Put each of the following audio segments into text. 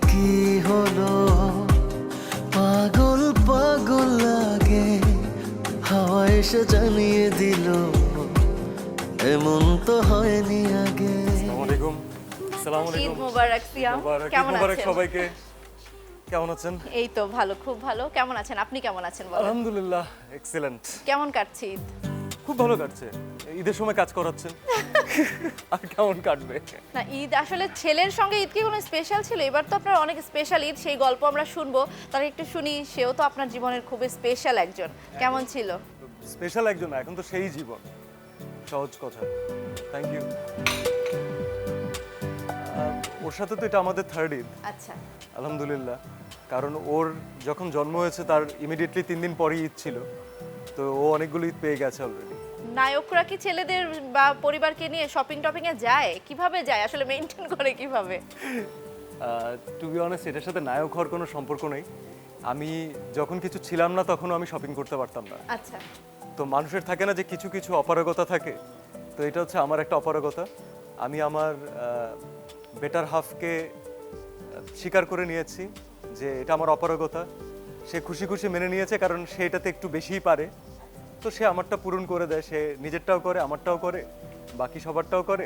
কি হলো, পাগল পাগল লাগে, হাওয়া এসে জানিয়ে দিল এমন তো হয়নি আগে। আসসালামু আলাইকুম। আসসালামু ঈদ আলাইকুম। মোবারক সিয়াম, মোবারক, ঈদ কেমন মোবারক আছেন? সবাইকে। কেমন আছেন? এই তো ভালো, খুব ভালো। কেমন আছেন আপনি? কেমন আছেন বলেন? আলহামদুলিল্লাহ, এক্সিলেন্ট। কেমন কাটছে ঈদ? খুব ভালো কাটছে। ঈদের সময় কাজ করাচ্ছেন। আর কেমন কাটবে? না, ঈদ আসলে ছেলের সঙ্গে ঈদ কি কোনো স্পেশাল ছিল? এবার তো আপনার অনেক স্পেশাল ঈদ, সেই গল্প আমরা শুনবো। তার একটু শুনি, সেও তো আপনার জীবনের খুবই স্পেশাল একজন। কেমন ছিল? স্পেশাল একজন না, এখন তো সেই জীবন। সহজ কথা। Thank you. ওর সাথে তো এটা আমাদের থার্ড ঈদ, আচ্ছা, আলহামদুলিল্লাহ। কারণ ওর যখন জন্ম হয়েছে তার ইমিডিয়েটলি 3 দিন পরেই ঈদ ছিল, তো ও অনেকগুলো ঈদ পেয়ে গেছে অলরেডি। নায়করা কি ছেলেদের বা পরিবারকে নিয়ে শপিং টপিং এ যায়? কিভাবে যায় আসলে, মেইনটেইন করে কিভাবে? টু বি অনেস্ট, এটার সাথে নায়ক হওয়ার কোনো সম্পর্ক নেই। আমি যখন কিছু ছিলাম না তখনও আমি শপিং করতে পারতাম না। আচ্ছা, তো মানুষের থাকে না যে কিছু কিছু অপারগতা থাকে, তো এটা হচ্ছে আমার একটা অপারগতা। আমি আমার বেটার হাফকে স্বীকার করে নিয়েছি যে এটা আমার অপারগতা। সে খুশি খুশি মেনে নিয়েছে, কারণ সে এটাতে একটু বেশিই পারে। তো সে আমারটা পূরণ করে দেয়, সে নিজেরটাও করে, আমারটাও করে, বাকি সবারটাও করে,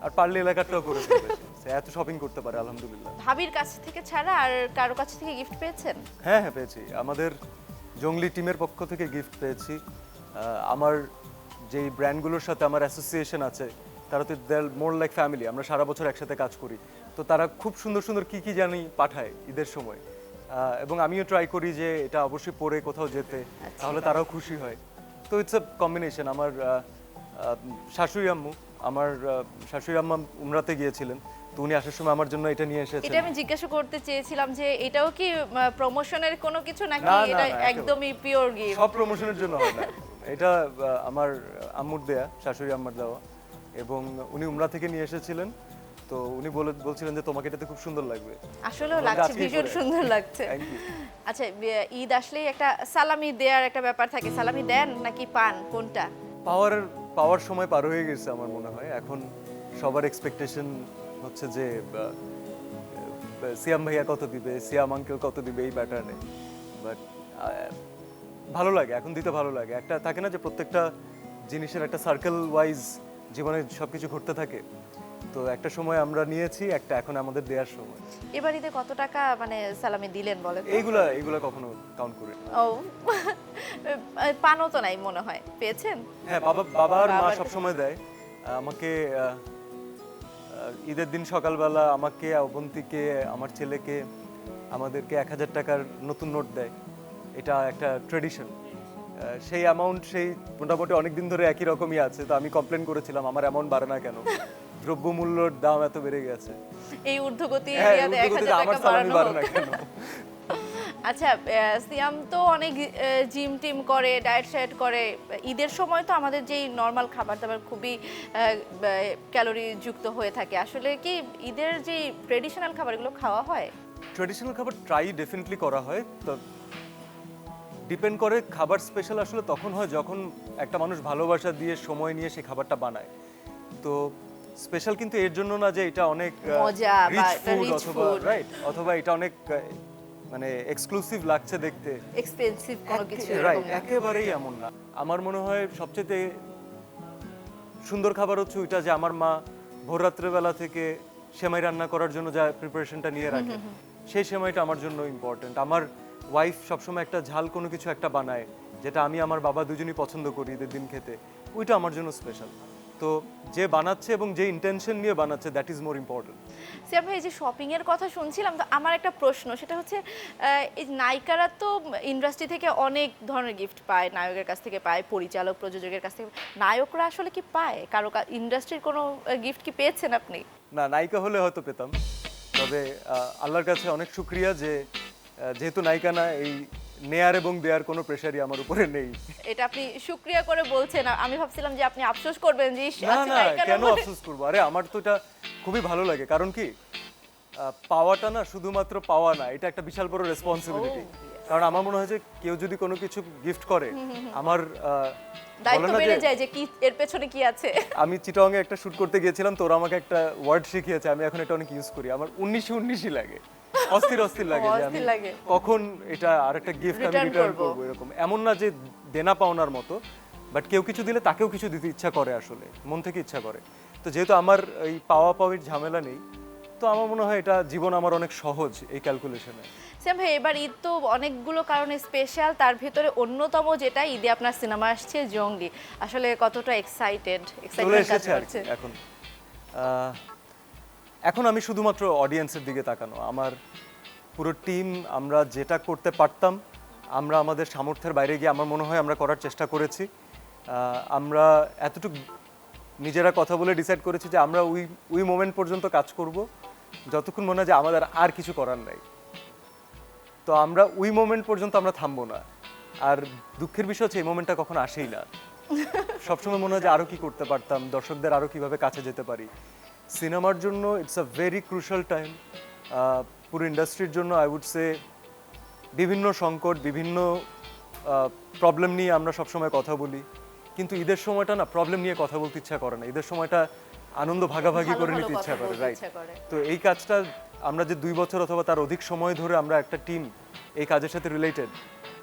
আর পারলে এলাকারটাও করে ফেলবে। সে এত শপিং করতে পারে, আলহামদুলিল্লাহ। ভাবির কাছ থেকে ছাড়া আর কারো কাছ থেকে গিফট পেয়েছেন? হ্যাঁ হ্যাঁ, পেয়েছি। আমাদের জঙ্গলি টিমের পক্ষ থেকে গিফট পেয়েছি। আমার যেই ব্র্যান্ডগুলোর সাথে আমার অ্যাসোসিয়েশন আছে, তারা তো দে মোর লাইক ফ্যামিলি। আমরা সারা বছর একসাথে কাজ করি, তো তারা খুব সুন্দর সুন্দর কি কি জানি পাঠায় ঈদের সময়। এবং আমিও ট্রাই করি যে এটা অবশ্যই পরে কোথাও যেতে, তাহলে তারাও খুশি হয়। তো ইটস আ কম্বিনেশন। আমার শাশুড়ি আম্মু, আমার শাশুড়ি আম্মা উমরাতে গিয়েছিলেন, তো উনি আসার সময় আমার জন্য এটা নিয়ে এসেছেন। এটা আমি জিজ্ঞাসা করতে চেয়েছিলাম যে এটাও কি প্রমোশনের কোনো কিছু নাকি না, না, এটা না, একদমই পিওর গিফট? সব প্রমোশনের জন্য হয় না। এটা আমার আম্মুর দেয়া, শাশুড়ি আম্মার দেওয়া, এবং উনি উমরা থেকে নিয়ে এসেছিলেন। তো উনি বলছিলেন যে তোমাকে এটাতে খুব সুন্দর লাগবে। আসলেও আমরা লাগছে, আজকেই ভীষণ পরে। সুন্দর লাগছে। Thank you. আচ্ছা, ঈদ আসলেই একটা সালামি দেওয়ার একটা ব্যাপার থাকে। সালামি দেন নাকি পান, কোনটা? পাওয়ার সময় পার হয়ে গেছে আমার মনে হয়। এখন সবার এক্সপেকটেশন হচ্ছে যে সিয়াম ভাইয়া কত দিবে, সিয়াম আঙ্কেল কত দিবে, এই প্যাটার্নে। বাট ভালো লাগে, এখন দিতে ভালো লাগে। একটা থাকে না যে প্রত্যেকটা জিনিসের একটা সার্কেল ওয়াইজ জীবনে সবকিছু ঘটতে থাকে, তো একটা সময় আমরা নিয়েছি, একটা এখন আমাদের দেওয়ার সময়। এবার ঈদে কত টাকা মানে সালামি দিলেন বলেন তো? এইগুলা কখনো কাউন্ট করি না। ও, পানও তো নাই মনে হয়, পেয়েছেন? হ্যাঁ, বাবা আর মা বাবার- সবসময় দেয় আমাকে। ঈদের দিন সকালবেলা আমাকে, অবন্তীকে, আমার ছেলেকে, আমাদেরকে 1000 টাকার নতুন নোট দেয়। এটা একটা ট্রেডিশন। সেই অ্যামাউন্ট সেই মোটামুটি অনেক দিন ধরে একই রকমই আছে। তো আমি কমপ্লেন করেছিলাম আমার অ্যামাউন্ট বাড়ে না কেন, দ্রব্যমূল্যর দাম এত বেড়ে গেছে। এই ঊর্ধ্বগতি হ্যাঁ, এরিয়াতে ঊর্ধ্বগতিতে 1000 আমার টাকা সালামি বাড়ানো বাড়ে হোক। না কেন? আচ্ছা, সিয়াম তো অনেক জিম টিম করে, ডায়েট শায়েট করে। ঈদের সময় তো আমাদের যেই নর্মাল খাবার দাবার খুবই ক্যালোরি যুক্ত হয়ে থাকে। আসলে কি ঈদের যে ট্রেডিশনাল খাবার এগুলো খাওয়া হয়? ট্রেডিশনাল খাবার ট্রাই ডেফিনেটলি করা হয়। তো ডিপেন্ড করে, খাবার স্পেশাল আসলে তখন হয় যখন একটা মানুষ ভালোবাসা দিয়ে সময় নিয়ে সেই খাবারটা বানায়। তো স্পেশাল কিন্তু এর জন্য না যে এটা অনেক মজা বা রিচ একটা ফুড, rich অথবা food। রাইট, অথবা এটা অনেক মানে এক্সক্লুসিভ লাগছে দেখতে, এক্সপেন্সিভ কোনো কিছু রাইট, এরকম না। একেবারেই এমন না। আমার মনে হয় সবচেয়ে সুন্দর খাবার হচ্ছে ওইটা যে আমার মা ভোর রাত্রেবেলা থেকে সেমাই রান্না করার জন্য যা প্রিপারেশনটা নিয়ে রাখে, সেই সেমাইটা আমার জন্য ইম্পর্টেন্ট। আমার ওয়াইফ সবসময় একটা ঝাল কোনো কিছু একটা বানায়, যেটা আমি আমার বাবা দুজনই পছন্দ করি ঈদের দিন খেতে, ওইটা আমার জন্য স্পেশাল। তো যে বানাচ্ছে এবং যে ইন্টেনশন নিয়ে বানাচ্ছে, দ্যাট ইজ মোর ইম্পর্টেন্ট। সিয়াম ভাই, এই যে শপিং এর কথা শুনছিলাম, তো আমার একটা প্রশ্ন, সেটা হচ্ছে এই নায়িকারা তো ইন্ডাস্ট্রি থেকে অনেক ধরনের গিফট পায়, নায়কের কাছ থেকে পায়, পরিচালক প্রযোজকের কাছ থেকে। নায়করা আসলে কি পায়? কারো ইন্ডাস্ট্রির কোনো গিফট কি পেয়েছেন আপনি? না, নায়িকা হলে হয়তো পেতাম, তবে আল্লাহর কাছে অনেক শুক্রিয়া যে যেহেতু নায়িকা না, এই নেয়ার এবং দেয়ার কোনো প্রেশারই আমার উপরে নেই। এটা আপনি শুকরিয়া করে বলছেন, আমি ভাবছিলাম যে আপনি আফসোস করবেন যে ইস, না আচ্ছা, না, নায়িকা না কেন বলে। আফসোস করবো? আরে আমার তো এটা খুবই ভালো লাগে। কারণ কি, পাওয়াটা না শুধুমাত্র পাওয়া না, এটা একটা বিশাল বড় রেসপন্সিবিলিটি। কারণ আমার মনে হয় যে কেউ যদি কোনো কিছু গিফট করে, আমার দায়িত্ব বলে না বেড়ে যে, যায় যে কি এর পেছনে কি আছে। আমি চিটাগাং এ একটা শুট করতে গিয়েছিলাম, তো ওরা আমাকে একটা ওয়ার্ড শিখিয়েছে, আমি এখন এটা অনেক ইউজ করি। আমার 19 লাগে। অস্থির অস্থির লাগে যে আমি অস্থির লাগে। কখন এটা আরেকটা গিফট আমি Return রিটার্ন করবো। করবো এরকম। এমন না যে দেনা পাওনার মতো, বাট কেউ কিছু দিলে তাকেও কিছু দিতে ইচ্ছা করে, আসলে মন থেকে ইচ্ছা করে। তো যেহেতু আমার এই পাওয়া পাওয়ির ঝামেলা নেই, তো আমার মনে হয় এটা জীবন আমার অনেক সহজ এই ক্যালকুলেশনে। সিয়াম ভাই, এবার ঈদ তো অনেকগুলো কারণে স্পেশাল, তার ভিতরে অন্যতম যেটা ঈদে আপনার সিনেমা আসছে জঙ্গলি। আসলে কতটা এক্সাইটেড চলে এক্সাইটমেন্ট কাজ এসেছে আর করছে? কি এখন। এখন আমি শুধুমাত্র অডিয়েন্সের দিকে তাকানো, আমার পুরো টিম আমরা যেটা করতে পারতাম আমরা আমাদের সামর্থ্যের বাইরে গিয়ে আমার মনে হয় আমরা করার চেষ্টা করেছি। আমরা এতটুকু নিজেরা কথা বলে ডিসাইড করেছি যে আমরা ওই মোমেন্ট পর্যন্ত কাজ করব যতক্ষণ মনে হয় যে আমাদের আর কিছু করার নাই। তো আমরা ওই মোমেন্ট পর্যন্ত আমরা থামবো না। আর দুঃখের বিষয় হচ্ছে এই মোমেন্টটা কখনো আসেই না। সবসময় মনে হয় যে আরও কি করতে পারতাম, দর্শকদের আরও কিভাবে কাছে যেতে পারি। সিনেমার জন্য it's a very crucial time, পুরো ইন্ডাস্ট্রির জন্য আই উড সে। বিভিন্ন সংকট, বিভিন্ন প্রবলেম নিয়ে আমরা সবসময় কথা বলি, কিন্তু ঈদের সময়টা না প্রবলেম নিয়ে কথা বলতে ইচ্ছা করে না। ঈদের সময়টা আনন্দ ভাগাভাগি ভালো করে ভালো নিতে কথা ইচ্ছা করে, বলতে রাইট? ইচ্ছা করে। তো এই কাজটা আমরা যে 2 বছর অথবা তার অধিক সময় ধরে আমরা একটা টিম এই কাজের সাথে রিলেটেড,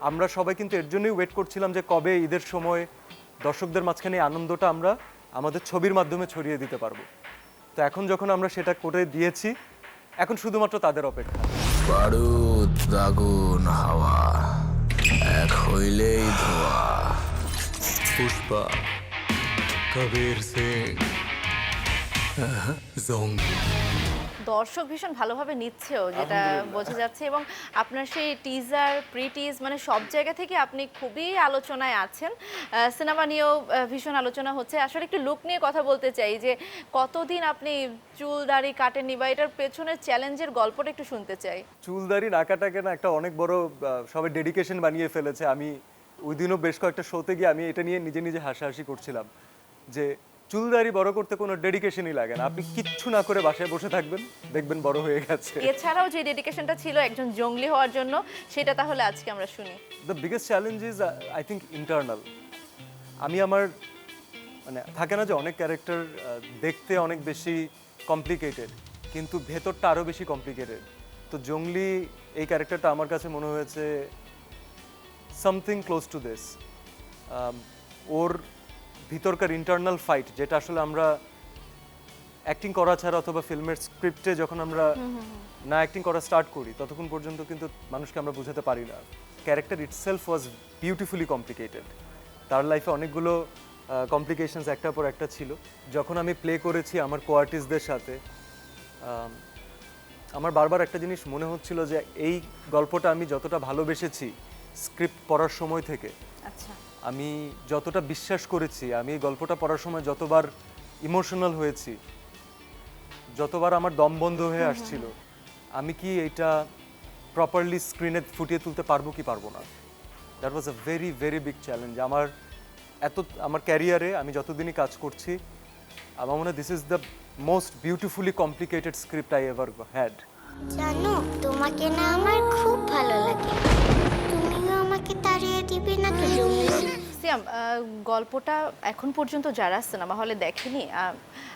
আমরা সবাই কিন্তু এর জন্যই ওয়েট করছিলাম যে কবে ঈদের সময় দর্শকদের মাঝখানে এই আনন্দটা আমরা আমাদের ছবির মাধ্যমে ছড়িয়ে দিতে পারবো। তো এখন যখন আমরা সেটা করে দিয়েছি, এখন শুধুমাত্র তাদের অপেক্ষা। বারুদ আগুন হাওয়া এক হইলেই ধোয়া। পুষ্পা কবির সিং জঙ্গি। দর্শক ভীষণ ভালোভাবে নিচ্ছেও, যেটা বোঝা যাচ্ছে, এবং আপনার সেই টিজার প্রি-টিজ মানে সব জায়গা থেকে আপনি খুবই আলোচনায় আছেন। সিনেমা নিয়েও ভীষণ আলোচনা হচ্ছে। আসলে একটু লুক নিয়ে কথা বলতে চাই, যে কতদিন আপনি চুল দাড়ি কাটেননি, বা এটার পেছনের চ্যালেঞ্জের গল্পটা একটু শুনতে চাই। চুলদারি নাকাটাকে না একটা অনেক বড় সবাই ডেডিকেশন বানিয়ে ফেলেছে। আমি ওই দিনও বেশ কয়েকটা শোতে গিয়ে আমি এটা নিয়ে নিজে নিজে হাসাহাসি করছিলাম যে চুলদারি বড় করতে কোনো ডেডিকেশনই লাগে না, আপনি কিচ্ছু না করে বাসায় বসে থাকবেন, দেখবেন বড় হয়ে গেছে। এছাড়াও যে ডেডিকেশনটা ছিল একজন জঙ্গলি হওয়ার জন্য, সেটা তাহলে আজকে আমরা শুনি। The biggest challenge is I think internal. আমি আমার মানে থাকে না যে অনেক ক্যারেক্টার দেখতে অনেক বেশি কমপ্লিকেটেড, কিন্তু ভেতরটা আরও বেশি কমপ্লিকেটেড। তো জঙ্গলি এই ক্যারেক্টারটা আমার কাছে মনে হয়েছে সামথিং ক্লোজ টু দিস। ওর ভিতরকার ইন্টারনাল ফাইট, যেটা আসলে আমরা অ্যাক্টিং করা ছাড়া অথবা ফিল্মের স্ক্রিপ্টে যখন আমরা না অ্যাক্টিং করা স্টার্ট করি ততক্ষণ পর্যন্ত কিন্তু মানুষকে আমরা বোঝাতে পারি না। ক্যারেক্টার ইটসেলফ ওয়াজ বিউটিফুলি কমপ্লিকেটেড। তার লাইফে অনেকগুলো কমপ্লিকেশনস একটার পর একটা ছিল। যখন আমি প্লে করেছি আমার কোয়ার্টিস্টদের সাথে, আমার বারবার একটা জিনিস মনে হচ্ছিল যে এই গল্পটা আমি যতটা ভালোবেসেছি স্ক্রিপ্ট পড়ার সময় থেকে, আচ্ছা, আমি যতটা বিশ্বাস করেছি, আমি এই গল্পটা পড়ার সময় যতবার ইমোশনাল হয়েছি, যতবার আমার দম বন্ধ হয়ে আসছিল, আমি কি এটা প্রপারলি স্ক্রিনে ফুটিয়ে তুলতে পারবো কি পারবো না। That was a very very big challenge. আমার ক্যারিয়ারে আমি যতদিনই কাজ করছি, আমার মনে হয় this is the most beautifully complicated script I ever had. জানো, তোমাকে না আমার খুব ভালো লাগে। তুমিও আমাকে তাড়িয়ে দিবে না তো জঙ্গলি? সিয়াম, গল্পটা এখন পর্যন্ত যারা সিনেমা হলে দেখেনি,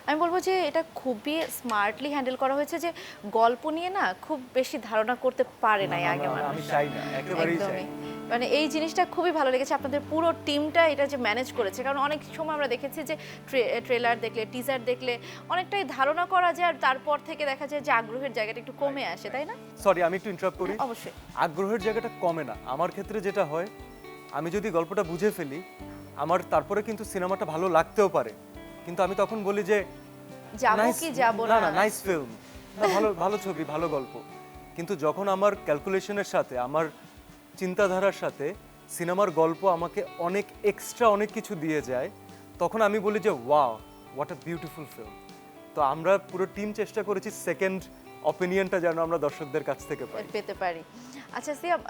আমি বলবো যে এটা খুবই স্মার্টলি হ্যান্ডেল করা হয়েছে, যে গল্প নিয়ে না খুব বেশি ধারণা করতে পারে নাই আগে আমি মানুষ। চাই না, একেবারেই চাই একদমই। না। মানে এই জিনিসটা খুবই ভালো লেগেছে, আপনাদের পুরো টিমটা এটা যে ম্যানেজ করেছে। কারণ অনেক সময় আমরা দেখেছি যে ট্রেলার দেখলে, টিজার দেখলে অনেকটাই ধারণা করা যায়, আর তারপর থেকে দেখা যায় যে আগ্রহের জায়গাটা একটু কমে আসে, তাই না? সরি, আমি একটু ইন্টারাপ্ট করি। অবশ্যই। আগ্রহের জায়গাটা কমে না। আমার ক্ষেত্রে যেটা হয়, আমি যদি গল্পটা বুঝে ফেলি, আমার তারপরে কিন্তু সিনেমাটা ভালো লাগতেও পারে, কিন্তু আমি তখন বলি যে যাবো nice- কি যাবো না না। না, নাইস ফিল্ম, ভালো ভালো ছবি, ভালো গল্প। কিন্তু যখন আমার ক্যালকুলেশনের সাথে, আমার চিন্তাধারার সাথে সিনেমার গল্প আমাকে অনেক এক্সট্রা অনেক কিছু দিয়ে যায়, তখন আমি বলি যে wow, what a beautiful film. তো আমরা পুরো টিম চেষ্টা করেছি সেকেন্ড অপিনিয়নটা যেন আমরা দর্শকদের কাছ থেকে পাই। পেতে পারি। আচ্ছা সিয়াম,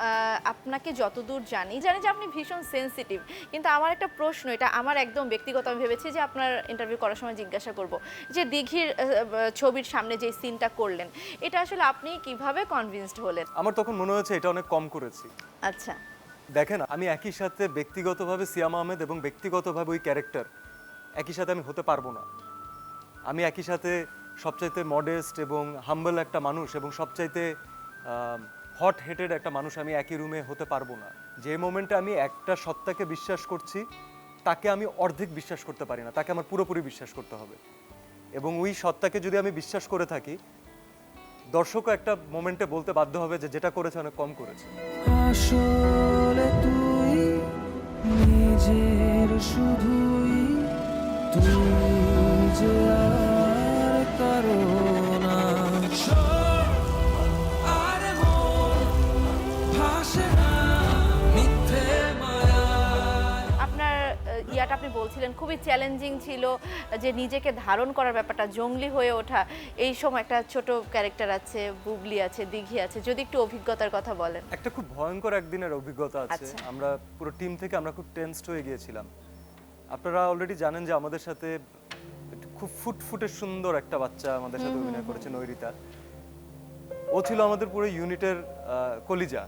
আপনাকে যতদূর জানি যে আপনি ভীষণ সেনসিটিভ, কিন্তু আমার একটা প্রশ্ন, এটা আমার একদম ব্যক্তিগত, আমি ভেবেছি যে আপনার ইন্টারভিউ করার সময় জিজ্ঞাসা করব, যে দিঘির ছবির সামনে যে সিনটা করলেন, এটা আসলে আপনি কিভাবে কনভিন্সড হলেন? আমার তখন মনে হয়েছে এটা অনেক কম করেছি। আচ্ছা, দেখেন, আমি একই সাথে ব্যক্তিগতভাবে সিয়াম আহমেদ এবং ব্যক্তিগতভাবে ওই ক্যারেক্টার একই সাথে আমি হতে পারবো না। আমি একই সাথে সবচাইতে মডেস্ট এবং হাম্বল একটা মানুষ এবং সবচাইতে হট হেটেড একটা মানুষ আমি একই রুমে হতে পারবো না। যে মোমেন্টে আমি একটা সত্তাকে বিশ্বাস করছি তাকে আমি অর্ধেক বিশ্বাস করতে পারি না, তাকে আমার পুরোপুরি বিশ্বাস করতে হবে। এবং ওই সত্তাকে যদি আমি বিশ্বাস করে থাকি, দর্শকও একটা মোমেন্টে বলতে বাধ্য হবে যে যেটা করেছে অনেক কম করেছে। আসলে তুই নিজের শুধুই, তুই যে আর কারো না। আর মন ভাসে না মিথ্যে মায়ায়। আপনার ইয়াটা আপনি বলছিলেন খুবই চ্যালেঞ্জিং ছিল, যে নিজেকে ধারণ করার ব্যাপারটা, জঙ্গলি হয়ে ওঠা। এই সময় একটা ছোট ক্যারেক্টার আছে, বুবলি আছে, দিঘি আছে, যদি একটু অভিজ্ঞতার কথা বলেন। একটা খুব ভয়ঙ্কর একদিনের অভিজ্ঞতা আছে। আচ্ছা। আমরা পুরো টিম থেকে আমরা খুব টেনসড হয়ে গিয়েছিলাম। আপনারা অলরেডি জানেন যে আমাদের সাথে খুব ফুটফুটে সুন্দর একটা বাচ্চা আমাদের সাথে অভিনয় করেছে, নৈরিতা। ও ছিল আমাদের পুরো ইউনিটের কলিজা।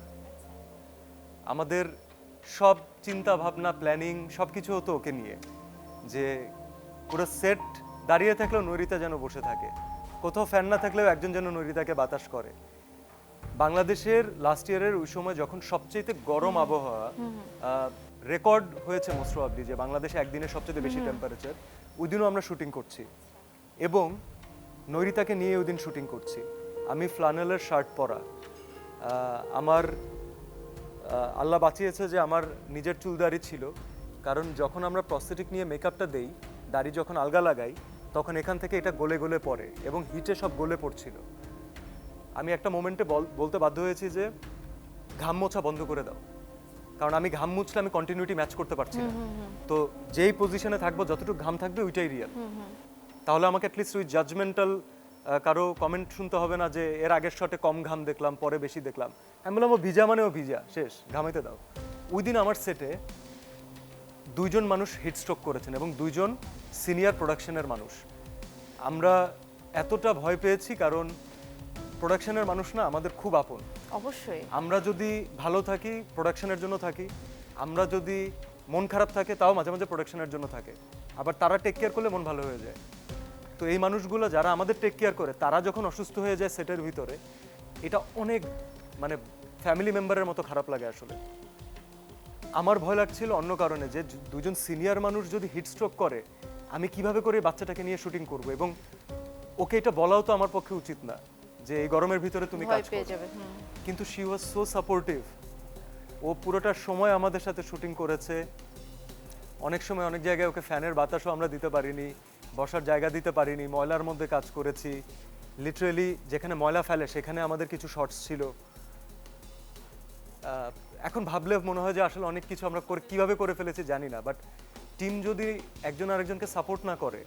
আমাদের সব চিন্তা ভাবনা, প্ল্যানিং সবকিছু হতো ওকে নিয়ে, যে পুরো সেট দাঁড়িয়ে থাকলেও নৈরিতা যেন বসে থাকে, কোথাও ফ্যান না থাকলেও একজন যেন নৈরিতাকে বাতাস করে। বাংলাদেশের লাস্ট ইয়ারের ওই সময় যখন সবচেয়ে গরম আবহাওয়া রেকর্ড হয়েছে মোস্ট প্রবাবলি, যে বাংলাদেশে একদিনে সবচেয়ে বেশি টেম্পারেচার, ওই দিনও আমরা শুটিং করছি এবং নৈরিতাকে নিয়ে ওই দিন শুটিং করছি। আমি ফ্লানেলের শার্ট পরা, আমার আল্লাহ বাঁচিয়েছে যে আমার নিজের চুল দাড়ি ছিল, কারণ যখন আমরা প্রস্থেটিক নিয়ে মেকআপটা দেই, দাড়ি যখন আলগা লাগাই, তখন এখান থেকে এটা গলে গলে পড়ে এবং হিটে সব গলে পড়ছিল। আমি একটা মোমেন্টে বলতে বাধ্য হয়েছি যে ঘাম মোছা বন্ধ করে দাও, কারণ আমি ঘাম মুছলে আমি কন্টিনিউটি ম্যাচ করতে পারছি না। তো যেই পজিশনে থাকবো, যতটুকু ঘাম থাকবে ওইটাই রিয়েল। তাহলে আমাকে অ্যাটলিস্ট ওই জাজমেন্টাল কারো কমেন্ট শুনতে হবে না যে এর আগের শটে কম ঘাম দেখলাম, পরে বেশি দেখলাম। আমি বললাম ও ভিজা মানেও ভিজা, শেষ, ঘামাইতে দাও। ওই দিন আমার সেটে 2 জন মানুষ হিট স্ট্রোক করেছেন এবং 2 জন সিনিয়র প্রোডাকশনের মানুষ। আমরা এতটা ভয় পেয়েছি কারণ প্রোডাকশনের মানুষ না আমাদের খুব আপন। অবশ্যই। আমরা যদি ভালো থাকি প্রোডাকশনের জন্য থাকি, আমরা যদি মন খারাপ থাকে তাও মাঝে মাঝে প্রোডাকশনের জন্য থাকে, আবার তারা টেক কেয়ার করলে মন ভালো হয়ে যায়। তো এই মানুষগুলো যারা আমাদের টেক কেয়ার করে, তারা যখন অসুস্থ হয়ে যায় সেটের ভিতরে, এটা অনেক মানে ফ্যামিলি মেম্বারের মতো খারাপ লাগে আসলে। আমার ভয় লাগছিল অন্য কারণে, যে 2 জন সিনিয়র মানুষ যদি হিট স্ট্রোক করে, আমি কিভাবে করে এই বাচ্চাটাকে নিয়ে শুটিং করব, এবং ওকে এটা বলাও তো আমার পক্ষে উচিত না যে এই গরমের ভিতরে তুমি ভয় কাজ পেয়ে করো। যাবে। কিন্তু শি ওয়াজ সো সাপোর্টিভ। ও পুরোটা সময় আমাদের সাথে শুটিং করেছে। অনেক সময় অনেক জায়গায় ওকে ফ্যানের বাতাসও আমরা দিতে পারিনি, বসার জায়গা দিতে পারিনি, ময়লার মধ্যে কাজ করেছি। লিটারেলি যেখানে ময়লা ফেলে সেখানে আমাদের কিছু শর্টস ছিল। এখন ভাবলে মনে হয় যে আসলে অনেক কিছু আমরা কিভাবে করে ফেলেছি জানি না, বাট টিম যদি একজন আরেকজনকে সাপোর্ট না করে,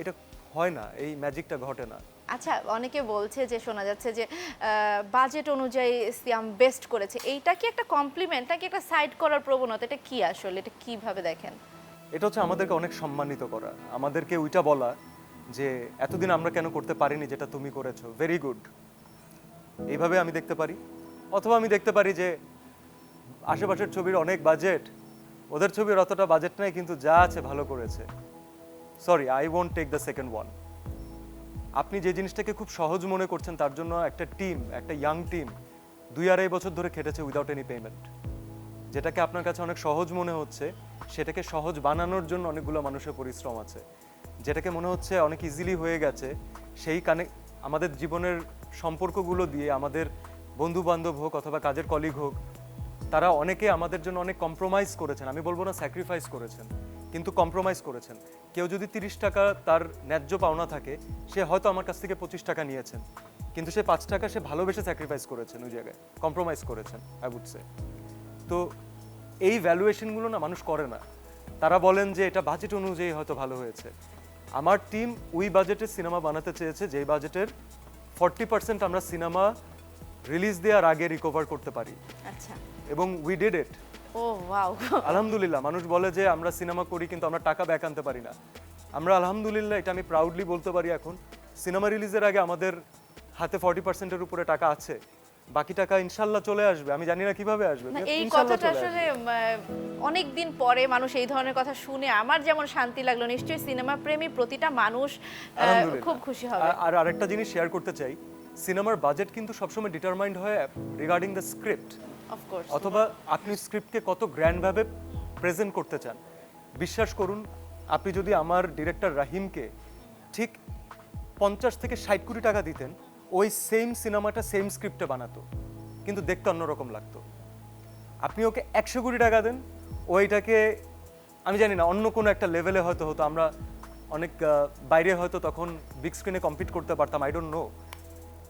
এটা হয় না, এই ম্যাজিকটা ঘটে না। আচ্ছা, অনেকে বলছে যে, শোনা যাচ্ছে যে বাজেট অনুযায়ী সিয়াম বেস্ট করেছে। এইটা কি একটা কমপ্লিমেন্ট নাকি একটা সাইড করার প্রবণতা? এটা কি আসলে, এটা কিভাবে দেখেন? এটা হচ্ছে আমাদেরকে অনেক সম্মানিত করা, আমাদেরকে ওইটা বলা যে এতদিন আমরা কেন করতে পারিনি যেটা তুমি করেছো, ভেরি গুড। এইভাবে আমি দেখতে পারি। অথবা আমি দেখতে পারি যে আশেপাশের ছবির অনেক বাজেট, ওদের ছবির অতটা বাজেট নাই, কিন্তু যা আছে ভালো করেছে। Sorry, I won't take the second one. আপনি যে জিনিসটাকে খুব সহজ মনে করছেন, তার জন্য একটা টিম, একটা ইয়াং টিম 2-2.5 বছর ধরে খেটেছে উইদাউট এনি পেমেন্ট। যেটাকে আপনার কাছে অনেক সহজ মনে হচ্ছে, সেটাকে সহজ বানানোর জন্য অনেকগুলো মানুষের পরিশ্রম আছে। যেটাকে মনে হচ্ছে অনেক ইজিলি হয়ে গেছে, সেই আমাদের জীবনের সম্পর্কগুলো দিয়ে, আমাদের বন্ধু বান্ধব হোক অথবা কাজের কলিগ হোক, তারা অনেকে আমাদের জন্য অনেক কম্প্রোমাইজ করেছেন। আমি বলবো না স্যাক্রিফাইস করেছেন, কিন্তু কম্প্রোমাইজ করেছেন। কেউ যদি 30 টাকা তার ন্যায্য পাওনা থাকে, সে হয়তো আমার কাছ থেকে 25 টাকা নিয়েছেন, কিন্তু সে 5 টাকা সে ভালোবেসে স্যাক্রিফাইস করেছেন, ওই জায়গায় কম্প্রোমাইজ করেছেন, আই উড সে। তো এই ভ্যালুয়েশনগুলো না মানুষ করে না। তারা বলেন যে এটা বাজেট অনুযায়ী হয়তো ভালো হয়েছে। আমার টিম ওই বাজেটের সিনেমা বানাতে চেয়েছে যেই বাজেটের 40% আমরা সিনেমা রিলিজ দেওয়ার আগে রিকভার করতে পারি, আচ্ছা। এবং we did it. Oh wow. আলহামদুলিল্লাহ। মানুষ বলে যে আমরা সিনেমা করি কিন্তু আমরা টাকা ব্যাক আনতে পারি না। আমরা আলহামদুলিল্লাহ, এটা আমি প্রাউডলি বলতে পারি, এখন সিনেমা রিলিজের আগে আমাদের হাতে 40%-এর উপরে টাকা আছে। বাকি টাকা ইনশাল্লাহ চলে আসবে, আমি জানি না কিভাবে আসবে, না, এই ইনশাল্লাহ কথাটা চলে আসলে আসবে। অনেক দিন পরে মানুষ এই ধরনের কথা শুনে আমার যেমন শান্তি লাগলো, নিশ্চয়ই সিনেমা প্রেমী প্রতিটা মানুষ আলহামদুলিল্লাহ। খুব খুশি হবে। আর আরেকটা জিনিস শেয়ার করতে চাই, সিনেমার বাজেট কিন্তু সবসময় ডিটারমাইন্ড হয় রিগার্ডিং দ্য স্ক্রিপ্ট, অফকোর্স। অথবা আপনি স্ক্রিপ্টকে কত গ্র্যান্ডভাবে প্রেজেন্ট করতে চান। বিশ্বাস করুন, আপনি যদি আমার ডিরেক্টর রাহিমকে ঠিক 50 থেকে 60 কোটি টাকা দিতেন, ওই সেম সিনেমাটা সেম স্ক্রিপ্টে বানাতো, কিন্তু দেখতে অন্যরকম লাগতো। আপনি ওকে 100 কোটি টাকা দেন, ওইটাকে আমি জানি না অন্য কোনো একটা লেভেলে হয়তো হতো, আমরা অনেক বাইরে হয়তো তখন বিগ স্ক্রিনে কম্পিট করতে পারতাম, আই ডোন্ট নো।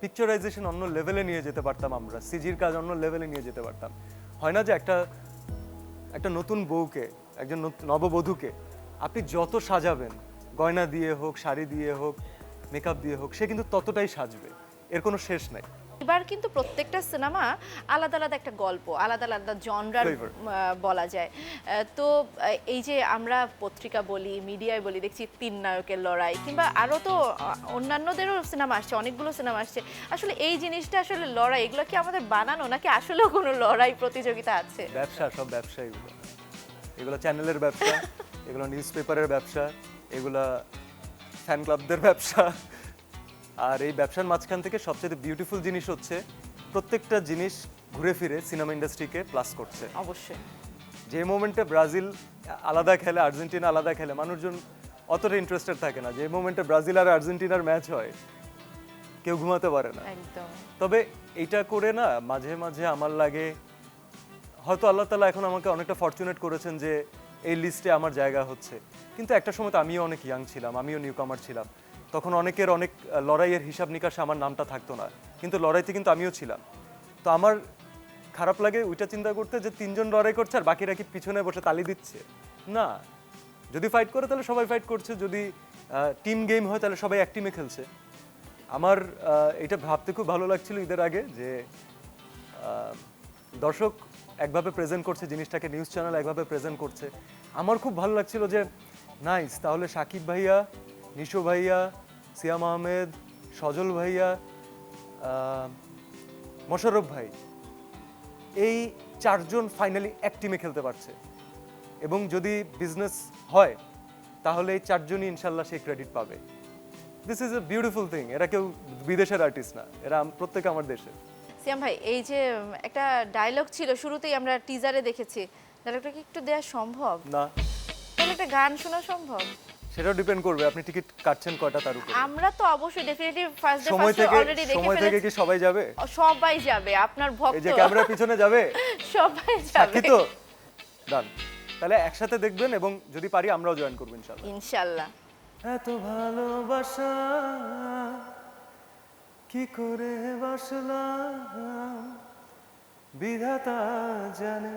পিকচারাইজেশন অন্য লেভেলে নিয়ে যেতে পারতাম, আমরা সিজির কাজ অন্য লেভেলে নিয়ে যেতে পারতাম। হয় না যে একটা নতুন বউকে, একজন নববধূকে আপনি যত সাজাবেন, গয়না দিয়ে হোক, শাড়ি দিয়ে হোক, মেকআপ দিয়ে হোক, সে কিন্তু ততটাই সাজবে, এর কোনো শেষ নাই। এবার কিন্তু প্রত্যেকটা সিনেমা আলাদা আলাদা একটা গল্প, আলাদা আলাদা জনরার Flavor. বলা যায়। তো এই যে আমরা পত্রিকা বলি, মিডিয়ায় বলি, দেখছি 3 নায়কের লড়াই, কিংবা আরও তো অন্যান্যদেরও সিনেমা আসছে, অনেকগুলো সিনেমা আসছে। আসলে এই জিনিসটা আসলে লড়াই, এগুলো কি আমাদের বানানো নাকি আসলেও কোনো লড়াই প্রতিযোগিতা আছে? ব্যবসা, সব ব্যবসা এগুলো। এগুলো চ্যানেলের ব্যবসা, এগুলো নিউজ পেপারের ব্যবসা, এগুলা ফ্যান ক্লাবদের ব্যবসা। আর এই ব্যবসার মাঝখান থেকে সবচেয়ে বিউটিফুল জিনিস হচ্ছে প্রত্যেকটা জিনিস ঘুরে ফিরে সিনেমা ইন্ডাস্ট্রিকে প্লাস করছে। অবশ্যই। যে মোমেন্টে ব্রাজিল আলাদা খেলে, আর্জেন্টিনা আলাদা খেলে, মানুষজন অতটা ইন্টারেস্টেড থাকে না। যে মোমেন্টে ব্রাজিল আর আর্জেন্টিনার ম্যাচ হয়, কেউ ঘুমাতে পারে না। একদম। তবে এইটা করে না মাঝে মাঝে আমার লাগে হয়তো আল্লাহ তাআলা এখন আমাকে অনেকটা ফরচুনেট করেছেন যে এই লিস্টে আমার জায়গা হচ্ছে। কিন্তু একটা সময় তো আমিও অনেক ইয়াং ছিলাম, আমিও নিউ কামার ছিলাম, তখন অনেকের অনেক লড়াইয়ের হিসাব নিকাশে আমার নামটা থাকতো না, কিন্তু লড়াইতে কিন্তু আমিও ছিলাম। তো আমার খারাপ লাগে ওইটা চিন্তা করতে যে 3 জন লড়াই করছে আর বাকিরা কি পিছনে বসে তালি দিচ্ছে। না, যদি ফাইট করে তাহলে সবাই ফাইট করছে, যদি টিম গেম হয় তাহলে সবাই এক টিমে খেলছে। আমার এটা ভাবতে খুব ভালো লাগছিল ঈদের আগে যে দর্শক একভাবে প্রেজেন্ট করছে জিনিসটাকে, নিউজ চ্যানেল একভাবে প্রেজেন্ট করছে। আমার খুব ভালো লাগছিল যে নাইস, তাহলে সাকিব ভাইয়া, নিশো ভাইয়া, সিয়াম আহমেদ, সজল ভাইয়া, মোশাররফ ভাই, এই 4 জন ফাইনালি এক টিমে খেলতে পারছে। এবং যদি বিজনেস হয় তাহলে এই 4 জনই ইনশাল্লাহ সেই ক্রেডিট পাবে। This is a beautiful thing. এরা কেউ বিদেশের আর্টিস্ট না, এরা প্রত্যেকে আমার দেশের। সিয়াম ভাই, এই যে একটা ডায়লগ ছিল শুরুতেই, আমরা টিজারে দেখেছি, ডায়লগটা কি একটু দেওয়া সম্ভব? না, তাহলে একটা গান শোনা সম্ভব? সেটাও ডিপেন্ড করবে আপনি টিকিট কাটছেন কয়টা তার উপর। আমরা তো অবশ্যই ডেফিনেটলি ফার্স্ট ডে সময় ফার্স্ট থেকে অলরেডি দেখে সময় থেকে ফেলেছি। কি সবাই যাবে? সবাই যাবে, আপনার ভক্ত এই যে ক্যামেরার পিছনে যাবে সবাই যাবে সাক্ষী তো। ডান, তাহলে একসাথে দেখবেন এবং যদি পারি আমরাও জয়েন করব ইনশাআল্লাহ। ইনশাআল্লাহ। এত ভালোবাসা কি করে বাসলাম, বিধাতা জানে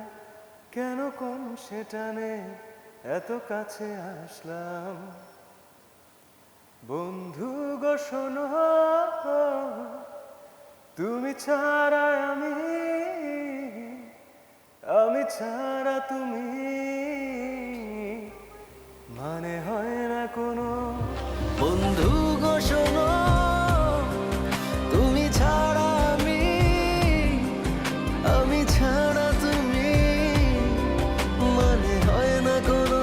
কেন কোন সেটানে এত কাছে আসলাম। বন্ধু গো শোনো, তুমি ছাড়া আমি ছাড়া তুমি, মানে হয় না কোনো। বন্ধু গো শোনো, তুমি ছাড়া আমি ছাড়া তুমি, মানে হয় না কোনো।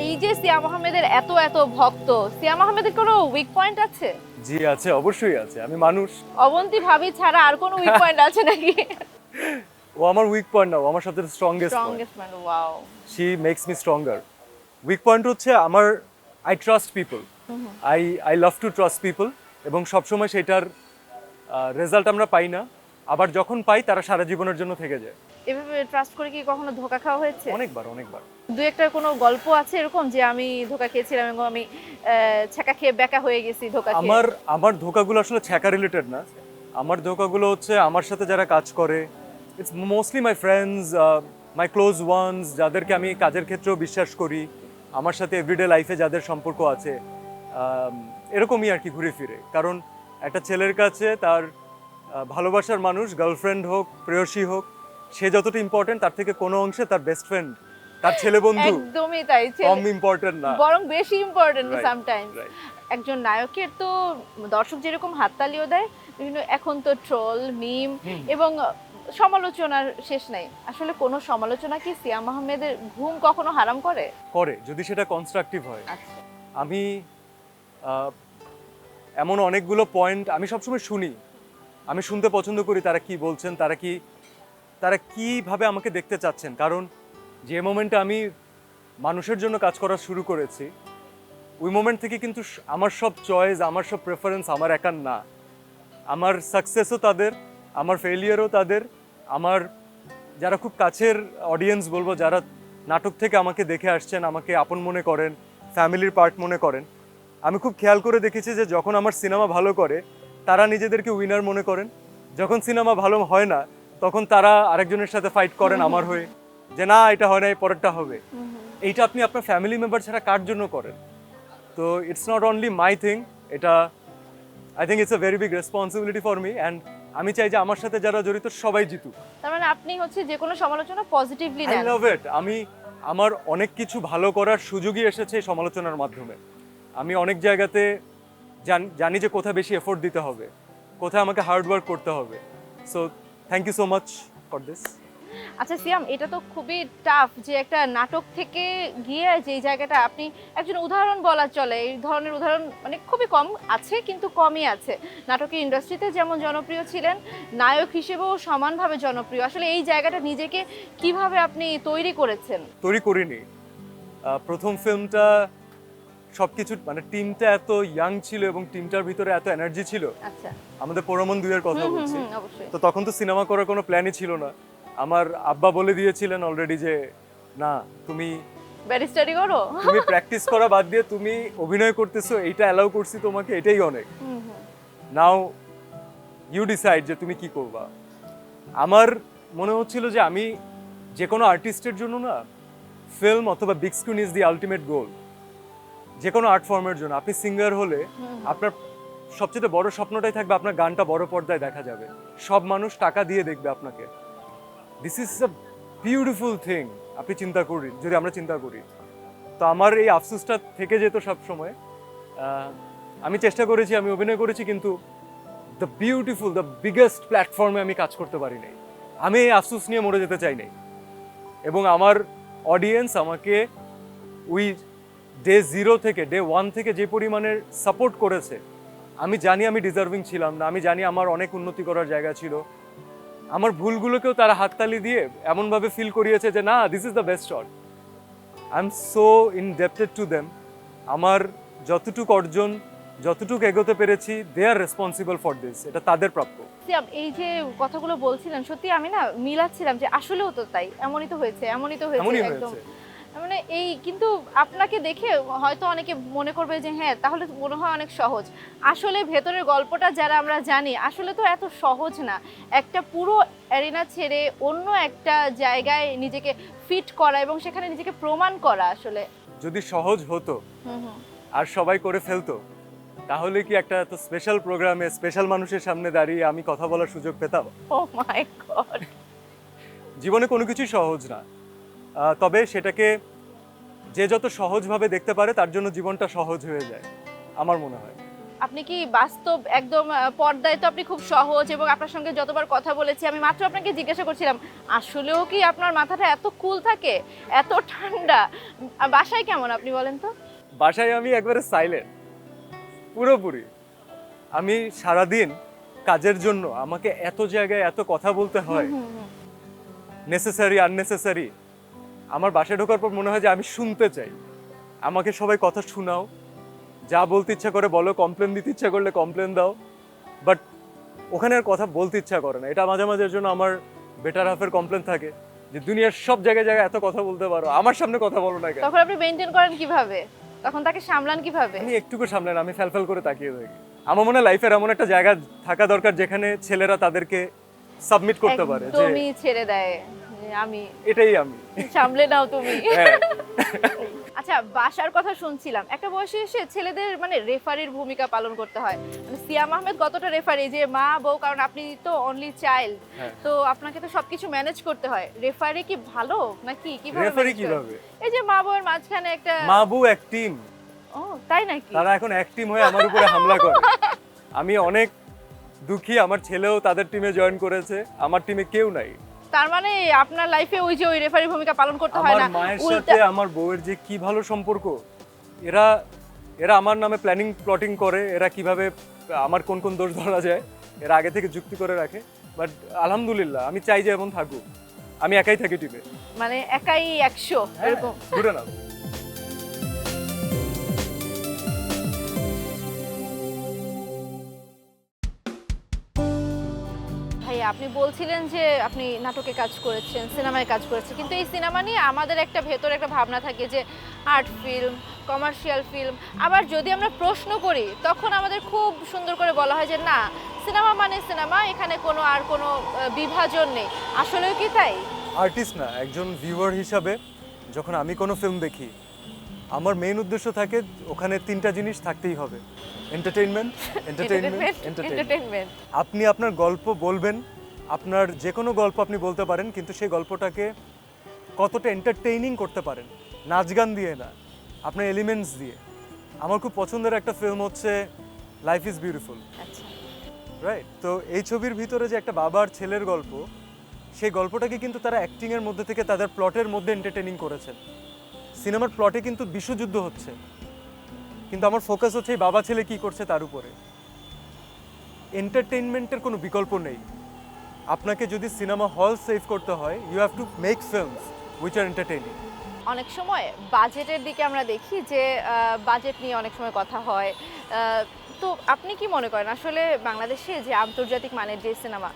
এই যে সিয়াম আহমেদের এত এত ভক্ত, সিয়াম আহমেদের কোনো উইক পয়েন্ট আছে? জি আছে, অবশ্যই আছে। আমি মানুষ। অবন্তী ভাবি ছাড়া আর কোনো উইক পয়েন্ট আছে নাকি? ও আমার উইক পয়েন্ট না, ও আমার সবচেয়ে strongest point. Strongest man, wow. She makes me stronger. Weak point হচ্ছে আমার I trust people, I love to trust people, এবং সবসময় সেটার রেজাল্ট আমরা পাই না, আবার যখন পাই তারা সারা জীবনের জন্য থেকে যায়। এভাবে ট্রাস্ট করে কি কখনো ধোকা খাওয়া হয়েছে? অনেকবার অনেকবার। দু একটা কোনো গল্প আছে এরকম যে আমি ধোকা খেয়েছিলাম এবং আমি ছ্যাঁকা খেয়ে বেকা হয়ে গেছি ধোকা খেয়ে? আমার ধোকাগুলো আসলে ছ্যাঁকা রিলেটেড না। আমার ধোকাগুলো হচ্ছে আমার সাথে যারা কাজ করে, it's mostly my friends, my close ones, যাদেরকে আমি কাজের ক্ষেত্রেও বিশ্বাস করি, আমার সাথে এভরিডে লাইফে যাদের সম্পর্ক আছে, এরকমই আর কি ঘুরে ফিরে। কারণ একটা ছেলের কাছে তার ভালোবাসার মানুষ, গার্লফ্রেন্ড হোক, প্রেয়সী হোক, সে যতটা ইম্পর্টেন্ট তার থেকে কোনো অংশে তার বেস্ট ফ্রেন্ড, তার ছেলে বন্ধু একদমই তাই, কম ইম্পর্টেন্ট না, বরং বেশি ইম্পর্টেন্ট Right, সামটাইমস। right. একজন নায়কের তো দর্শক যেরকম হাততালিও দেয়, বিভিন্ন এখন তো ট্রোল মিম এবং সমালোচনার শেষ নাই। আসলে কোনো সমালোচনা কি সিয়াম আহমেদের ঘুম কখনো হারাম করে? করে, যদি সেটা কনস্ট্রাকটিভ হয়। আচ্ছা, আমি এমন অনেকগুলো পয়েন্ট আমি সবসময় শুনি, আমি শুনতে পছন্দ করি তারা কি বলছেন, তারা কিভাবে আমাকে দেখতে চাচ্ছেন। কারণ যে মোমেন্টে আমি মানুষের জন্য কাজ করা শুরু করেছি, ওই মোমেন্ট থেকে কিন্তু আমার সব চয়েস, আমার সব প্রেফারেন্স আমার একার না। আমার সাকসেসও তাদের, আমার ফেলিয়ারও তাদের, আমার যারা খুব কাছের অডিয়েন্স বলবো, যারা নাটক থেকে আমাকে দেখে আসছেন, আমাকে আপন মনে করেন, ফ্যামিলির পার্ট মনে করেন, আমি খুব খেয়াল করে দেখেছি যে যখন আমার সিনেমা ভালো করে তারা নিজেদেরকে উইনার মনে করেন, যখন সিনেমা ভালো হয় না তখন তারা আরেকজনের সাথে ফাইট করেন আমার হয়ে, যে না এটা হয় না, পরেরটা হবে। এইটা আপনি আপনার ফ্যামিলি মেম্বার ছাড়া কার জন্য করেন? তো it's not only my thing, এটা I think it's a very big responsibility for me, and আমি চাই যে আমার সাথে যারা জড়িত সবাই জিতুক। তার মানে আপনি হচ্ছে যে কোনো সমালোচনা পজিটিভলি আই নেন। লাভ ইট। আমার অনেক কিছু ভালো করার সুযোগই এসেছে এই সমালোচনার মাধ্যমে। আমি অনেক জায়গাতে জানি যে কোথায় বেশি এফোর্ট দিতে হবে, কোথায় আমাকে হার্ড ওয়ার্ক করতে হবে। So thank you so much for this. আচ্ছা সিয়াম, এটা তো খুবই টাফ যে একটা নাটক থেকে গিয়ে যে জায়গাটা আপনি একজন উদাহরণ বলা চলে, এই ধরনের উদাহরণ মানে খুবই কম আছে, কিন্তু কমই আছে। নাটকের ইন্ডাস্ট্রিতে যেমন জনপ্রিয় ছিলেন, নায়ক হিসেবেও সমানভাবে জনপ্রিয়। আসলে এই জায়গাটা নিজেকে কিভাবে আপনি তৈরি করেছেন? তৈরি করিনি। প্রথম ফিল্মটা সবকিছু মানে টিমটা এত ইয়াং ছিল এবং টিমটার ভিতরে এত এনার্জি ছিল। আচ্ছা, আমাদের পরমন দুইয়ের কথা বলছি। অবশ্যই। তো তখন তো সিনেমা করার কোনো প্ল্যানই ছিল না। আমার আব্বা বলে দিয়েছিলেন অলরেডি যে না, তুমি ব্যারিস্টারি করো। প্র্যাকটিস করা বাদ দিয়ে তুমি অভিনয় করতেছো, এইটা অ্যালাউ করছি তোমাকে, এটাই অনেক। নাও ইউ ডিসাইড যে তুমি কি করবা। আমার মনে হচ্ছিল যে আমি যে কোনো আর্টিস্টের জন্য না, ফিল্ম অথবা big screen is the ultimate goal. যে কোনো আর্ট ফর্মের জন্য আপনি সিঙ্গার হলে আপনার সবচেয়ে বড় স্বপ্নটাই থাকবে আপনার গানটা বড় পর্দায় দেখা যাবে, সব মানুষ টাকা দিয়ে দেখবে আপনাকে। This is a beautiful thing. আপনি চিন্তা করি, যদি আমরা চিন্তা করি, তো আমার এই আফসোসটা থেকে যেত সব সময়। আমি চেষ্টা করেছি, আমি অভিনয় করেছি, কিন্তু দ্য বিউটিফুল, দ্য বিগেস্ট প্ল্যাটফর্মে আমি কাজ করতে পারি নাই। আমি এই আফসোস নিয়ে মরে যেতে চাই নাই। এবং আমার অডিয়েন্স আমাকে ওই ডে 0 থেকে ডে 1 থেকে যে পরিমাণের সাপোর্ট করেছে, আমি জানি আমি ডিজার্ভিং ছিলাম না, আমি জানি আমার অনেক উন্নতি করার জায়গা ছিল। আমার ভুলগুলোকেও তারা হাততালি দিয়ে এমনভাবে ফিল করিয়েছে যে না, this is the best shot. I am so ইনডেপ্টেড to them. আমার যতটুকু অর্জন, যতটুকু এগোতে পেরেছি, দে আর রেসপন্সিবল ফর দিস, এটা তাদের প্রাপ্য। সিয়াম, এই যে কথাগুলো বলছিলেন, সত্যি আমি না মিলাচ্ছিলাম যে আসলেও তো তাই, এমনই তো হয়েছে, এমনই তো হয়েছে, এমনই একদম হয়েছে। মানে এই। কিন্তু আপনাকে দেখে হয়তো অনেকে মনে করবে যে হ্যাঁ, তাহলে মনে হয় অনেক সহজ। আসলে ভেতরের গল্পটা যারা আমরা জানি, আসলে তো এত সহজ না। একটা পুরো অ্যারিনা ছেড়ে অন্য একটা জায়গায় নিজেকে ফিট করা এবং সেখানে নিজেকে প্রমাণ করা আসলে। যদি সহজ হতো আর সবাই করে ফেলতো, তাহলে কি একটা এত স্পেশাল প্রোগ্রামে স্পেশাল মানুষের সামনে দাঁড়িয়ে আমি কথা বলার সুযোগ পেতাম? ও মাই গড। জীবনে কোনো কিছুই সহজ না, তবে সেটাকে যে যত সহজভাবে দেখতে পারে তার জন্য জীবনটা সহজ হয়ে যায়, আমার মনে হয়। আপনি কি বাস্তব একদম পর্দায় তো আপনি খুব সহজ, এবং আপনার সঙ্গে যতবার কথা বলেছি, আমি মাত্র আপনাকে জিজ্ঞাসা করছিলাম আসলেও কি আপনার মাথাটা এত কুল থাকে, এত ঠান্ডা? বাসায় কেমন আপনি বলেন তো? বাসায় আমি একবারে সাইলেন্ট, পুরোপুরি। আমি সারাদিন কাজের জন্য আমাকে এত জায়গায় এত কথা বলতে হয়, নেসেসারি আননেসেসারি। আমার বাসায় ঢোকার পর মনে হয় যে আমি শুনতে চাই, আমাকে সবাই কথা শোনাও, যা বলতে ইচ্ছা করে বলো, কমপ্লেন দিতে ইচ্ছা করলে কমপ্লেন দাও, বাট ওখানে আর কথা বলতে ইচ্ছা করে না। এটা মাঝে মাঝে জন্য আমার বেটার হাফের কমপ্লেন থাকে যে দুনিয়ার সব জায়গায় জায়গায় এত কথা বলতে পারো, আমার সামনে কথা বলো না কেন? তখন আপনি মেইনটেইন করেন কিভাবে? তখন তাকে সামলান কিভাবে? আমি একটুকু সামলে না, আমি ফ্যালফ্যাল করে তাকিয়ে থাকি। আমার মনে হয় লাইফের এমন একটা জায়গা থাকা দরকার যেখানে ছেলেরা তাদেরকে সাবমিট করতে পারে, যে তুমি ছেড়ে দেয়, যে আমি এটাই আমি, সামলে নাও তুমি। হ্যাঁ। আচ্ছা, বাসার কথা শুনছিলাম, একটা বয়সে এসে ছেলেদের মানে রেফারির ভূমিকা পালন করতে হয়। মানে সিয়াম আহমেদ কতটা রেফারি, যে মা বউ, কারণ আপনি তো অনলি চাইল্ড, তো আপনাকে তো সবকিছু ম্যানেজ করতে হয়। রেফারি কি ভালো নাকি কিভাবে? রেফারি manage করেন? কিভাবে? এই যে মা বউয়ের মাঝখানে একটা। মা বউ এক টিম, ও তাই নাকি? তারা এখন এক টিম হয়ে আমার উপরে হামলা করে। আমি অনেক দুঃখী আমার ছেলেও তাদের টিমে জয়েন করেছে, আমার টিমে কেউ নাই। তার মানে আপনার লাইফে ওই যে ওই রেফারি ভূমিকা পালন করতে হয় আমার না, মায়ের উল্টা সাথে আমার বউয়ের যে কি ভালো সম্পর্ক, এরা এরা আমার নামে প্লটিং করে, এরা কিভাবে আমার কোন কোন দোষ ধরা যায় এরা আগে থেকে যুক্তি করে রাখে। বাট আলহামদুলিল্লাহ আমি চাই যে এমন থাকুক, আমি একাই থাকি টিমে, মানে একাই 100 এরকম। ঘুরে না। ভাইয়া আপনি বলছিলেন যে আপনি নাটকে কাজ করেছেন, সিনেমায় কাজ করেছেন, কিন্তু এই সিনেমা নিয়ে আমাদের একটা ভেতরে একটা ভাবনা থাকে যে আর্ট ফিল্ম, কমার্শিয়াল ফিল্ম। আবার যদি আমরা প্রশ্ন করি তখন আমাদের খুব সুন্দর করে বলা হয় যে না, সিনেমা মানে সিনেমা, এখানে কোনো আর কোনো বিভাজন নেই। আসলেও কি তাই? আর্টিস্ট না, একজন ভিউয়ার হিসাবে যখন আমি কোনো ফিল্ম দেখি, আমার মেইন উদ্দেশ্য থাকে ওখানে তিনটা জিনিস থাকতেই হবে: এন্টারটেইনমেন্ট, এন্টারটেইনমেন্ট, এন্টারটেইনমেন্ট। এন্টারটেইনমেন্ট। আপনি আপনার গল্প বলবেন, আপনার যে কোনো গল্প আপনি বলতে পারেন, কিন্তু সেই গল্পটাকে কতটা এন্টারটেইনিং করতে পারেন, নাচ গান দিয়ে না, আপনার এলিমেন্টস দিয়ে। আমার খুব পছন্দের একটা ফিল্ম হচ্ছে লাইফ ইজ বিউটিফুল, আচ্ছা, রাইট? তো এই ছবির ভিতরে যে একটা বাবা আর ছেলের গল্প, সেই গল্পটাকে কিন্তু তারা অ্যাক্টিংয়ের মধ্যে থেকে তাদের প্লটের মধ্যে এন্টারটেইনিং করেছেন। সিনেমার প্লটে কিন্তু বিশ্বযুদ্ধ হচ্ছে, কিন্তু আমার ফোকাস হচ্ছে এই বাবা ছেলে কী করছে তার উপরে। এন্টারটেইনমেন্টের কোনো বিকল্প নেই। আপনাকে যদি সিনেমা হল সেভ করতে হয়, you have to make films which are entertaining. অনেক সময় বাজেটের দিকে আমরা দেখি যে বাজেট নিয়ে অনেক সময় কথা হয়। তো আপনি কি মনে করেন আসলে বাংলাদেশে যে আন্তর্জাতিক মানের যে সিনেমা,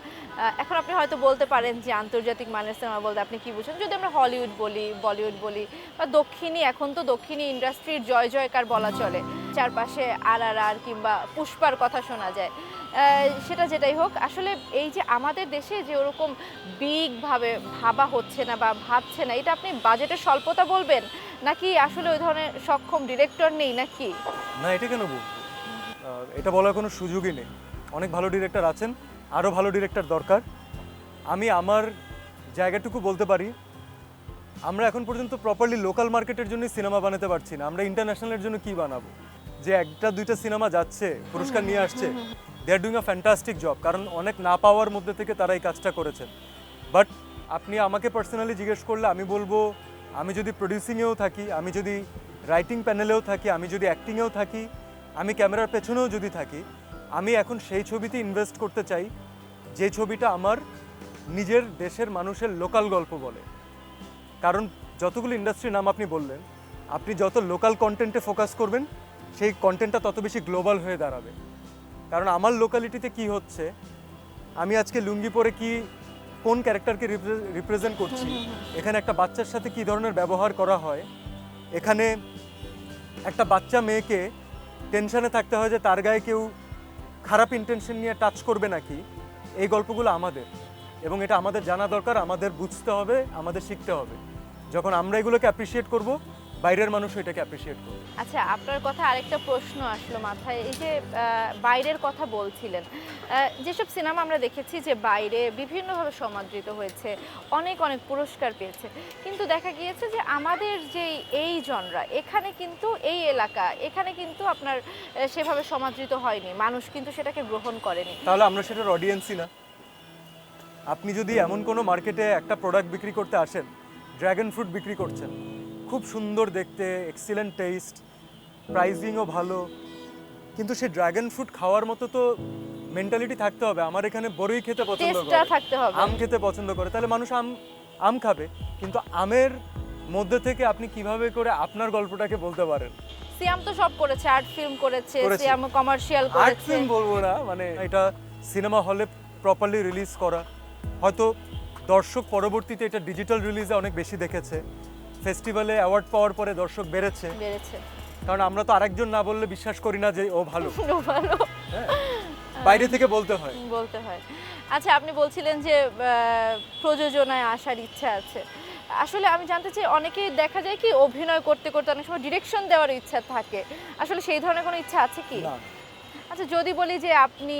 এখন আপনি হয়তো বলতে পারেন যে আন্তর্জাতিক মানের সিনেমা বলতে আপনি কি বুঝেন? যদি আমরা হলিউড বলি, বলিউড বলি, বা দক্ষিণী, এখন তো দক্ষিণী ইন্ডাস্ট্রির জয় জয়কার বলা চলে, চারপাশে RRR কিংবা পুষ্পার কথা শোনা যায়। সেটা যেটাই হোক, আসলে এই যে আমাদের দেশে যে ওরকম বিগভাবে ভাবা হচ্ছে না বা ভাবছে না, এটা আপনি বাজেটের স্বল্পতা বলবেন, নাকি আসলে ওই ধরনের সক্ষম ডিরেক্টর নেই, নাকি? না, এটা কেন বলবো? এটা বলার কোনো সুযোগই নেই। অনেক ভালো ডিরেক্টর আছেন, আরও ভালো ডিরেক্টর দরকার। আমি আমার জায়গাটুকু বলতে পারি, আমরা এখন পর্যন্ত প্রপারলি লোকাল মার্কেটের জন্য সিনেমা বানাতে পারছি না, আমরা ইন্টারন্যাশনালের জন্য কি বানাবো? যে একটা দুইটা সিনেমা যাচ্ছে, পুরস্কার নিয়ে আসছে, they are doing a fantastic job, কারণ অনেক না পাওয়ার মধ্যে থেকে তারা এই কাজটা করেছেন। বাট আপনি আমাকে পার্সোনালি জিজ্ঞেস করলে আমি বলবো, আমি যদি প্রডিউসিংয়েও থাকি, আমি যদি রাইটিং প্যানেলেও থাকি, আমি যদি অ্যাক্টিংয়েও থাকি, আমি ক্যামেরার পেছনেও যদি থাকি, আমি এখন সেই ছবিতে ইনভেস্ট করতে চাই যে ছবিটা আমার নিজের দেশের মানুষের লোকাল গল্প বলে। কারণ যতগুলো ইন্ডাস্ট্রির নাম আপনি বললেন, আপনি যত লোকাল কন্টেন্টে ফোকাস করবেন, সেই কন্টেন্টটা তত বেশি গ্লোবাল হয়ে দাঁড়াবে। কারণ আমার লোকালিটিতে কি হচ্ছে, আমি আজকে লুঙ্গি পরে কি কোন ক্যারেক্টারকে রিপ্রেজেন্ট করছি, এখানে একটা বাচ্চার সাথে কি ধরনের ব্যবহার করা হয়, এখানে একটা বাচ্চা মেয়েকে টেনশনে থাকতে হয় যে তার গায়ে কেউ খারাপ ইন্টেনশন নিয়ে টাচ করবে নাকি, এই গল্পগুলো আমাদের, এবং এটা আমাদের জানা দরকার, আমাদের বুঝতে হবে, আমাদের শিখতে হবে। যখন আমরা এগুলোকে অ্যাপ্রিসিয়েট করব, বাইরের মানুষ এটাকে অ্যাপ্রিসিয়েট করবে। আচ্ছা, আপনার কথা আরেকটা প্রশ্ন আসলো মাথায়, এই যে বাইরের কথা বলছিলেন, যেসব সিনেমা আমরা দেখেছি যে বাইরে বিভিন্নভাবে সমাদৃত হয়েছে, অনেক অনেক পুরস্কার পেয়েছে, কিন্তু দেখা গিয়েছে যে আমাদের যে এই জনরা, এখানে কিন্তু এই এলাকা, এখানে কিন্তু আপনার সেভাবে সমাদৃত হয়নি, মানুষ কিন্তু সেটাকে গ্রহণ করেনি। তাহলে আমরা সেটার অডিয়েন্সই না। আপনি যদি এমন কোনো মার্কেটে একটা প্রোডাক্ট বিক্রি করতে আসেন, ড্রাগন ফ্রুট বিক্রি করছেন, খুব সুন্দর দেখতে, এক্সিলেন্ট টেস্ট, প্রাইজিংও ভালো, কিন্তু সেই ড্রাগন ফ্রুট খাওয়ার মতো তো মেন্টালিটি থাকতে হবে, আমার এখানে বড়ই খেতে পছন্দ টেস্টটা করে, থাকতে হবে। আম খেতে পছন্দ করে, তাহলে মানুষ আম খাবে। কিন্তু আমের মধ্যে থেকে আপনি কিভাবে করে আপনার গল্পটাকে বলতে পারেন? সিয়াম তো সব করেছে, আর্ট ফিল্ম করেছে, করেছে। সিয়াম কমার্শিয়াল আর্ট করেছে। ফিল্ম বলবো না, মানে এটা সিনেমা হলে প্রপারলি রিলিজ করা, হয়তো দর্শক পরবর্তীতে এটা ডিজিটাল রিলিজে অনেক বেশি দেখেছে, ফেস্টিভ্যালে অ্যাওয়ার্ড পাওয়ার পরে দর্শক বেড়েছে, কারণ আমরা তো আরেকজন না বললে বিশ্বাস করি না যে ও ভালো, ভালো হ্যাঁ, বাইরে থেকে বলতে হয়। আচ্ছা, আপনি বলছিলেন যে প্রযোজনায় আসার ইচ্ছা আছে। আসলে আমি জানতে চাই, অনেকেই দেখা যায় কি অভিনয় করতে করতে অনেক সময় ডিরেকশন দেওয়ার ইচ্ছা থাকে, আসলে সেই ধরনের কোনো ইচ্ছা আছে কি? না। আচ্ছা যদি বলি যে আপনি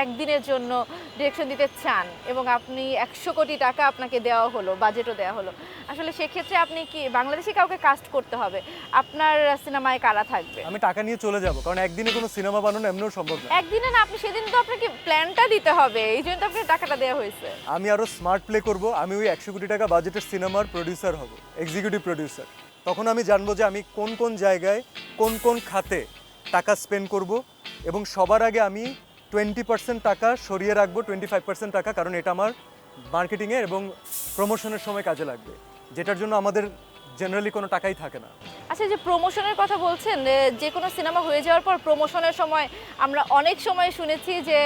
একদিনের জন্য ডিরেকশন দিতে চান এবং আপনি 100 কোটি টাকা আপনাকে দেওয়া হলো, বাজেটও দেওয়া হলো, আসলে সেক্ষেত্রে আপনি কি বাংলাদেশি কাউকে কাস্ট করতে হবে, আপনার সিনেমায় কারা থাকবে? আমি টাকা নিয়ে চলে যাব, কারণ একদিনে কোনো সিনেমা বানানো এমনিও সম্ভব না। একদিনে না, আপনি সেদিন তো আপনাকে প্ল্যানটা দিতে হবে, এই জন্য তো আপনাকে টাকাটা দেওয়া হয়েছে। আমি আরো স্মার্ট প্লে করব, আমি ওই 100 কোটি টাকা বাজেটের সিনেমার প্রডিউসার হব, এক্সিকিউটিভ প্রডিউসার। তখন আমি জানবো যে আমি কোন কোন জায়গায় কোন কোন খাতে টাকা স্পেন্ড করব, এবং সবার আগে আমি 20% টাকা সরিয়ে রাখবো, 25% টাকা, কারণ এটা আমার মার্কেটিংয়ে এবং প্রমোশনের সময় কাজে লাগবে, যেটার জন্য আমাদের জেনারেলি কোনো টাকাই থাকে না। আচ্ছা, যে প্রমোশনের কথা বলছেন, যে কোনো সিনেমা হয়ে যাওয়ার পর প্রমোশনের সময় আমরা অনেক সময় শুনেছি যে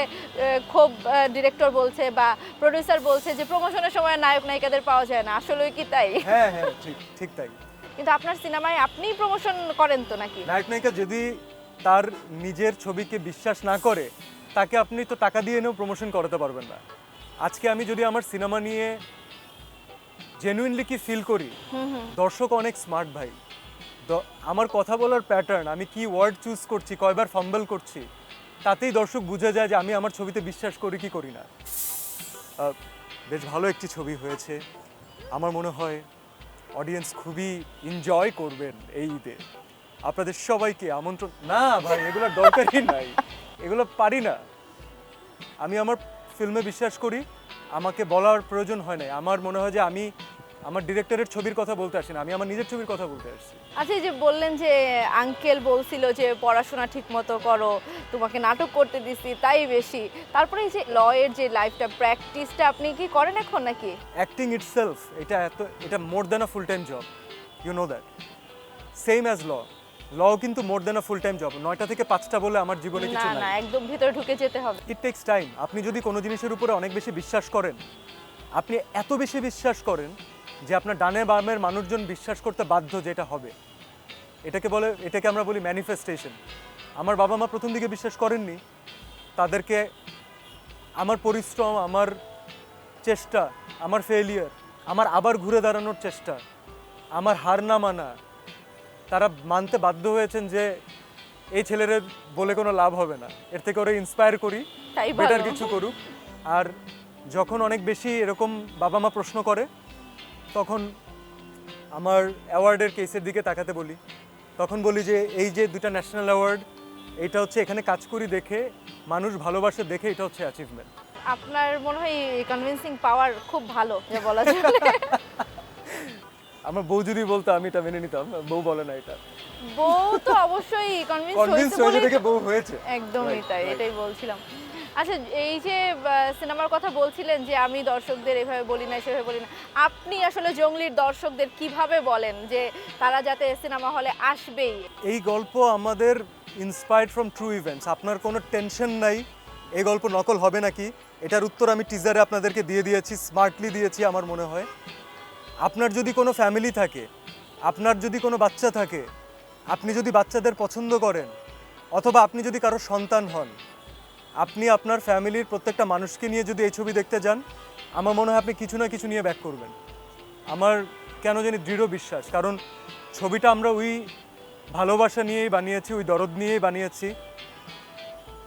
খুব ডিরেক্টর বলছে বা প্রোডিউসার বলছে যে প্রমোশনের সময় নায়ক নায়িকাদের পাওয়া যায় না, আসলে কি তাই? হ্যাঁ হ্যাঁ, ঠিক ঠিক তাই। কিন্তু আপনার সিনেমায় আপনিই প্রমোশন করেন তো নাকি? নায়ক নায়িকা যদি তার নিজের ছবিকে বিশ্বাস না করে, তাকে আপনি তো টাকা দিয়ে এনেও প্রমোশন করাতে পারবেন না। আজকে আমি যদি আমার সিনেমা নিয়ে জেনুইনলি কি ফিল করি, দর্শক অনেক স্মার্ট ভাই। আমার কথা বলার প্যাটার্ন, আমি কি ওয়ার্ড চুজ করছি, কয়বার ফাম্বল করছি, তাতেই দর্শক বুঝে যায় যে আমি আমার ছবিতে বিশ্বাস করি কি করি না। বেশ ভালো একটি ছবি হয়েছে, আমার মনে হয় অডিয়েন্স খুবই এনজয় করবেন এই ঈদে। আপনাদের সবাইকে আমন্ত্রণ। না ভাই, এগুলোর দরকারই নাই, এগুলো পারি না। আমি আমার ফিল্মে বিশ্বাস করি, আমাকে বলার প্রয়োজন হয় না। আমার মনে হয় যে আমি আমার ডিরেক্টরের ছবির কথা বলতে আসি না, আমি আমার নিজের ছবির কথা বলতে আসছি। আচ্ছা, এই যে বললেন যে আঙ্কেল বলছিল যে পড়াশোনা ঠিক মতো করো, তোমাকে নাটক করতে দিছি তাই বেশি, তারপরে এই যে ল এর যে লাইফটা প্র্যাকটিসটা আপনি কি করেন এখন নাকি? অ্যাক্টিং ইটসেলফ এটা more than a full time job, you know that. Same as law কিন্তু more than a full time job. 9টা থেকে 5টা বলে আমার জীবনে না কিছু না, নাই। একদম ভিতরে ঢুকে যেতে হবে। It takes time. আপনি যদি কোনো জিনিসের উপরে অনেক বেশি বিশ্বাস করেন, আপনি এত বেশি বিশ্বাস করেন যে আপনার ডানে বামের মানুষজন বিশ্বাস করতে বাধ্য যে এটা হবে। এটাকে আমরা বলি ম্যানিফেস্টেশন। আমার বাবা মা প্রথম দিকে বিশ্বাস করেননি, তাদেরকে আমার পরিশ্রম, আমার চেষ্টা, আমার ফেলিয়ার, আমার আবার ঘুরে দাঁড়ানোর চেষ্টা, আমার হার না মানা, তারা মানতে বাধ্য হয়েছেন যে এই ছেলের বলে কোনো লাভ হবে না, এর থেকে ওরা ইন্সপায়ার করি, তাই বেটার ভালো। কিছু করুক। আর যখন অনেক বেশি এরকম বাবা মা প্রশ্ন করে, তখন আমার অ্যাওয়ার্ডের কেসের দিকে তাকাতে বলি, তখন বলি যে এই যে 2টা ন্যাশনাল অ্যাওয়ার্ড, এটা হচ্ছে এখানে কাজ করি দেখে, মানুষ ভালোবাসে দেখে, এটা হচ্ছে অ্যাচিভমেন্ট। আপনার মনে হয় কনভিন্সিং পাওয়ার খুব ভালো, যা বলা চলে। আমার বউ যদি বলতো আমি এটা মেনে নিতাম, বউ বলে না এটা। বউ তো অবশ্যই কনভিন্স কনভিন্স হয়েছে হয়েছে বলেই দেখে বউ হয়েছে। একদমই Right, তাই, right. এটাই বলছিলাম। আচ্ছা, এই যে সিনেমার কথা বলছিলেন যে আমি দর্শকদের এভাবে বলি না সেভাবে বলি না, আপনি আসলে জঙ্গলির দর্শকদের কিভাবে বলেন যে তারা যাতে সিনেমা হলে আসবেই? এই গল্প আমাদের ইন্সপায়ার্ড ফ্রম ট্রু ইভেন্টস। আপনার কোনো টেনশন নাই এই গল্প নকল হবে নাকি, এটার উত্তর আমি টিজারে আপনাদেরকে দিয়ে দিয়েছি, স্মার্টলি দিয়েছি আমার মনে হয়। আপনার যদি কোনো ফ্যামিলি থাকে, আপনার যদি কোনো বাচ্চা থাকে, আপনি যদি বাচ্চাদের পছন্দ করেন, অথবা আপনি যদি কারো সন্তান হন, আপনি আপনার ফ্যামিলির প্রত্যেকটা মানুষকে নিয়ে যদি এই ছবি দেখতে যান, আমার মনে হয় আপনি কিছু না কিছু নিয়ে ব্যাক করবেন। আমার কেন জানি দৃঢ় বিশ্বাস, কারণ ছবিটা আমরা ওই ভালোবাসা নিয়েই বানিয়েছি, ওই দরদ নিয়েই বানিয়েছি।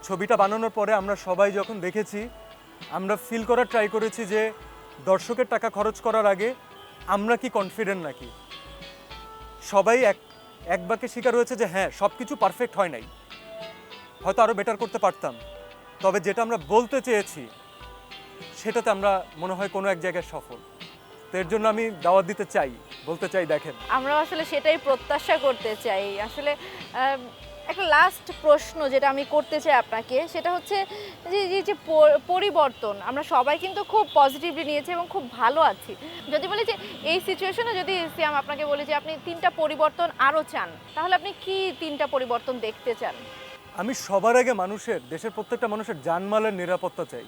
ছবিটা বানানোর পরে আমরা সবাই যখন দেখেছি, আমরা ফিল করার ট্রাই করেছি যে দর্শকের টাকা খরচ করার আগে আমরা কি কনফিডেন্ট নাকি। সবাই এক বাক্যে স্বীকার হয়েছে যে হ্যাঁ, সব কিছু পারফেক্ট হয় নাই, হয়তো আরও বেটার করতে পারতাম, তবে যেটা আমরা বলতে চেয়েছি সেটাতে আমরা মনে হয় কোনো এক জায়গায় সফল। তো এর জন্য আমি দাওয়াত দিতে চাই, বলতে চাই দেখেন। আমরা আসলে সেটাই প্রত্যাশা করতে চাই। আসলে একটা লাস্ট প্রশ্ন যেটা আমি করতে চাই আপনাকে, সেটা হচ্ছে যে এই যে পরিবর্তন আমরা সবাই কিন্তু খুব পজিটিভলি নিয়েছি এবং খুব ভালো আছি। যদি বলি যে এই সিচুয়েশনে যদি সিয়াম আপনাকে বলি যে আপনি 3টা পরিবর্তন আরও চান, তাহলে আপনি কি 3টা পরিবর্তন দেখতে চান? আমি সবার আগে দেশের প্রত্যেকটা মানুষের জানমালের নিরাপত্তা চাই।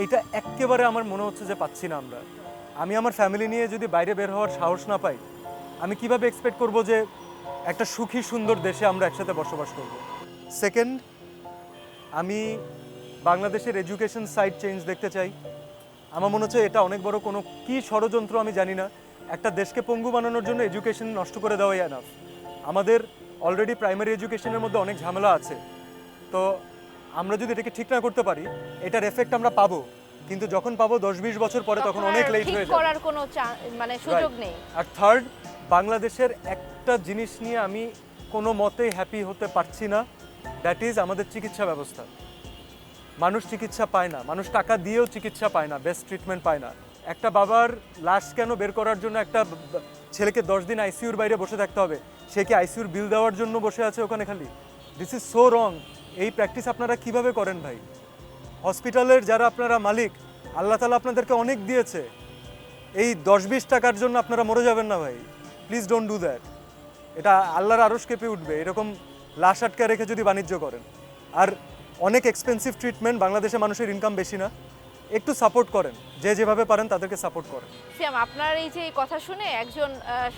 এটা একেবারে আমার মনে হচ্ছে যে পাচ্ছি না আমরা। আমি আমার ফ্যামিলি নিয়ে যদি বাইরে বের হওয়ার সাহস না পাই, আমি কিভাবে এক্সপেক্ট করব যে একটা সুখী সুন্দর দেশে আমরা একসাথে বসবাস করব। সেকেন্ড, আমি বাংলাদেশের এডুকেশন সাইড চেঞ্জ দেখতে চাই। আমার মনে হচ্ছে এটা অনেক বড় কোনো কি ষড়যন্ত্র আমি জানি না, একটা দেশকে পঙ্গু বানানোর জন্য এডুকেশন নষ্ট করে দেওয়াই এনাফ। আমাদের অলরেডি প্রাইমারি এডুকেশনের মধ্যে অনেক ঝামেলা আছে, তো আমরা যদি এটাকে ঠিক না করতে পারি এটার এফেক্ট আমরা পাবো, কিন্তু যখন পাবো 10-20 বছর পরে তখন অনেক আর লেট ঠিক হয়ে যাবে। করার কোনো মানে সুযোগ Right. নেই। আর থার্ড, বাংলাদেশের একটা জিনিস নিয়ে আমি কোনো মতেই হ্যাপি হতে পারছি না, দ্যাট ইজ আমাদের চিকিৎসা ব্যবস্থা। মানুষ চিকিৎসা পায় না, মানুষ টাকা দিয়েও চিকিৎসা পায় না, বেস্ট ট্রিটমেন্ট পায় না। একটা বাবার লাশ কেন বের করার জন্য একটা ছেলেকে 10 দিন আইসিইউর বাইরে বসে থাকতে হবে? সে কি আইসিইউর বিল দেওয়ার জন্য বসে আছে ওখানে খালি? দিস ইজ সো রং। এই প্র্যাকটিস আপনারা কিভাবে করেন ভাই? হসপিটালের যারা আপনারা মালিক, আল্লাহ তাআলা আপনাদেরকে অনেক দিয়েছে, এই 10-20 টাকার জন্য আপনারা মরে যাবেন না ভাই। Please don't do that. এটা আল্লাহর আরশ কেঁপে উঠবে এরকম লাশ আটকে রেখে যদি বাণিজ্য করেন। আর অনেক এক্সপেন্সিভ ট্রিটমেন্ট, বাংলাদেশে মানুষের ইনকাম বেশি না, একটু সাপোর্ট করেন, যে যেভাবে পারেন তাদেরকে সাপোর্ট করেন। সিয়াম, আপনার এই যে কথা শুনে একজন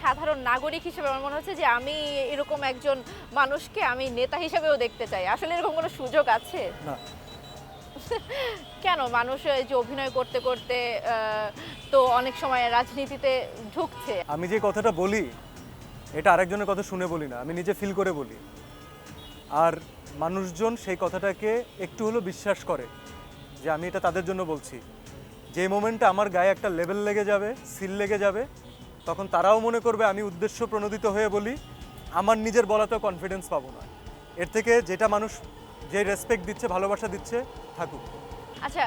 সাধারণ নাগরিক হিসেবে আমার মনে হচ্ছে যে আমি এরকম একজন মানুষকে আমি নেতা হিসেবেও দেখতে চাই। আসলে এরকম কোনো সুযোগ আছে? না, কেন মানুষ এই যে অভিনয় করতে করতে তো অনেক সময় রাজনীতিতে ঢুকছে। আমি যে কথাটা বলি এটা আরেকজনের কথা শুনে বলি না, আমি নিজে ফিল করে বলি। আর মানুষজন সেই কথাটাকে একটু হলেও বিশ্বাস করে যে আমি এটা তাদের জন্য বলছি। যে মোমেন্টে আমার গায়ে একটা লেভেল লেগে যাবে, সিল লেগে যাবে, তখন তারাও মনে করবে আমি উদ্দেশ্য প্রণোদিত হয়ে বলি, আমার নিজের বলাতেও কনফিডেন্স পাবো না। এর থেকে যেটা মানুষ যে রেসপেক্ট দিচ্ছে, ভালোবাসা দিচ্ছে, থাকুক। আচ্ছা,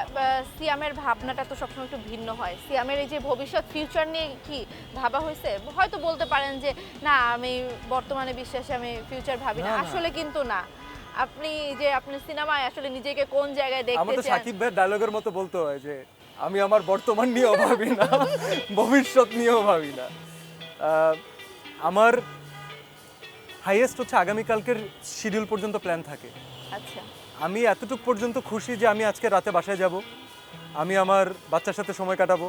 সিয়ামের ভাবনাটা তো সবসময় একটু ভিন্ন হয়। সিয়ামের এই যে ভবিষ্যৎ ফিউচার নিয়ে কি ভাবা হয়েছে? হয়তো বলতে পারেন যে না, আমি বর্তমানে বিশ্বাসে আমি ফিউচার ভাবি না। না, না। আসলে কিন্তু না, আপনি যে আপনি সিনেমায় আসলে নিজেকে কোন জায়গায় দেখতে আমাদের চান? সাকিব ভাইয়ের ডায়লগের মতো বলতে হয় যে আমি আমার বর্তমান নিয়েও ভাবি না, ভবিষ্যৎ নিয়েও ভাবি না। আমার হাইয়েস্ট হচ্ছে আগামীকালকের শিডিউল পর্যন্ত প্ল্যান থাকে। আচ্ছা, আমি এতটুক পর্যন্ত খুশি যে আমি আজকে রাতে বাসায় যাব, আমি আমার বাচ্চার সাথে সময় কাটাবো,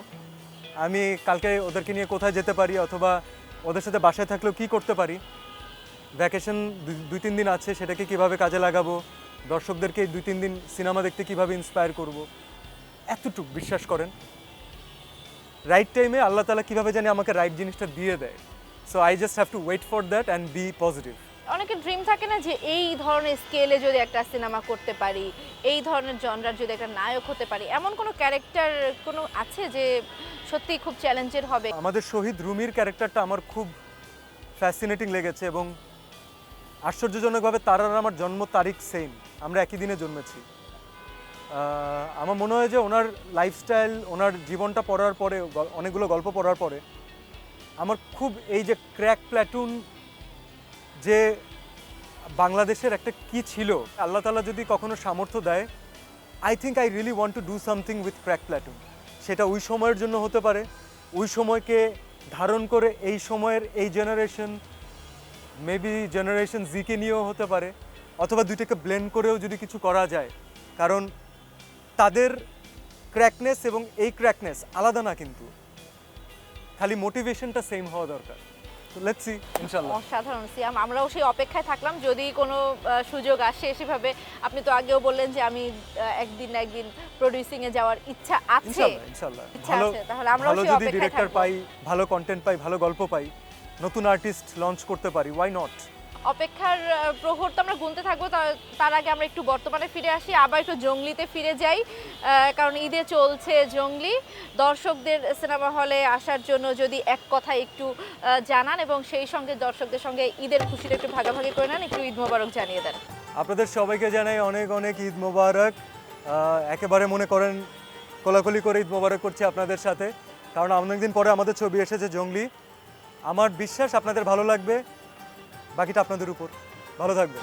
আমি কালকে ওদেরকে নিয়ে কোথায় যেতে পারি, অথবা ওদের সাথে বাসায় থাকলেও কী করতে পারি। ভ্যাকেশন 2-3 দিন আছে, সেটাকে কিভাবে কাজে লাগাবো, দর্শকদেরকে এই 2-3 দিন সিনেমা দেখতে কিভাবে ইন্সপায়ার করব, এতটুক বিশ্বাস করেন। রাইট টাইমে আল্লাহ তাআলা কিভাবে জানি আমাকে রাইট জিনিসটা দিয়ে দেয়। So I just have to wait for that and be positive. অনেকের ড্রিম থাকে না যে এই ধরনের স্কেলে যদি একটা সিনেমা করতে পারি, এই ধরনের জনরার যদি একটা নায়ক হতে পারি, এমন কোনো ক্যারেক্টার কোনো আছে যে সত্যি খুব চ্যালেঞ্জের হবে? আমাদের শহীদ রুমির ক্যারেক্টারটা আমার খুব ফ্যাসিনেটিং লেগেছে, এবং আশ্চর্যজনকভাবে তার আর আমার জন্ম তারিখ সেম, আমরা একই দিনে জন্মেছি। আমার মনে হয় যে ওনার লাইফস্টাইল, ওনার জীবনটা পড়ার পরে, অনেকগুলো গল্প পড়ার পরে আমার খুব এই যে ক্র্যাক প্ল্যাটুন যে বাংলাদেশের একটা কি ছিল, আল্লাহ তাআলা যদি কখনো সামর্থ্য দেয়, I think I really want to do something with crack platoon. সেটা ওই সময়ের জন্য হতে পারে, ওই সময়কে ধারণ করে এই সময়ের এই জেনারেশন, মেবি জেনারেশন জিকে নিয়েও হতে পারে, অথবা দুইটাকে ব্লেন্ড করেও যদি কিছু করা যায়। কারণ তাদের ক্র্যাকনেস এবং এই ক্র্যাকনেস আলাদা না, কিন্তু খালি মোটিভেশনটা সেম হওয়া দরকার। লেটস সি, ইনশাআল্লাহ। অসাধারণ সিয়াম, আমরাও সেই অপেক্ষায় থাকলাম যদি কোনো সুযোগ আসে সেভাবে। আপনি তো আগেও বললেন যে আমি একদিন না একদিন প্রোডিউসিং এ যাওয়ার ইচ্ছা আছে। ইনশাআল্লাহ, ইনশাআল্লাহ। ইচ্ছা ভালো আছে, তাহলে আমরাও ভালো সেই যদি অপেক্ষায় ডিরেক্টর থাকবো। পাই, ভালো কন্টেন্ট পাই, ভালো গল্প পাই, নতুন আর্টিস্ট লঞ্চ করতে পারি, ওয়াই নট। অপেক্ষার প্রহর তো আমরা গুনতে থাকবো। তার আগে আমরা একটু বর্তমানে ফিরে আসি, আবার একটু জঙ্গলিতে ফিরে যাই, কারণ ঈদে চলছে জঙ্গলি। দর্শকদের সিনেমা হলে আসার জন্য যদি এক কথা একটু জানান, এবং সেই সঙ্গে দর্শকদের সঙ্গে ঈদের খুশিটা একটু ভাগাভাগি করে নেন, একটু ঈদ মোবারক জানিয়ে দেন। আপনাদের সবাইকে জানাই অনেক অনেক ঈদ মোবারক। একেবারে মনে করেন কোলাকুলি করে ঈদ মোবারক করছি আপনাদের সাথে, কারণ অনেকদিন পরে আমাদের ছবি এসেছে জঙ্গলি। আমার বিশ্বাস আপনাদের ভালো লাগবে, বাকিটা আপনাদের উপর। ভালো থাকবেন।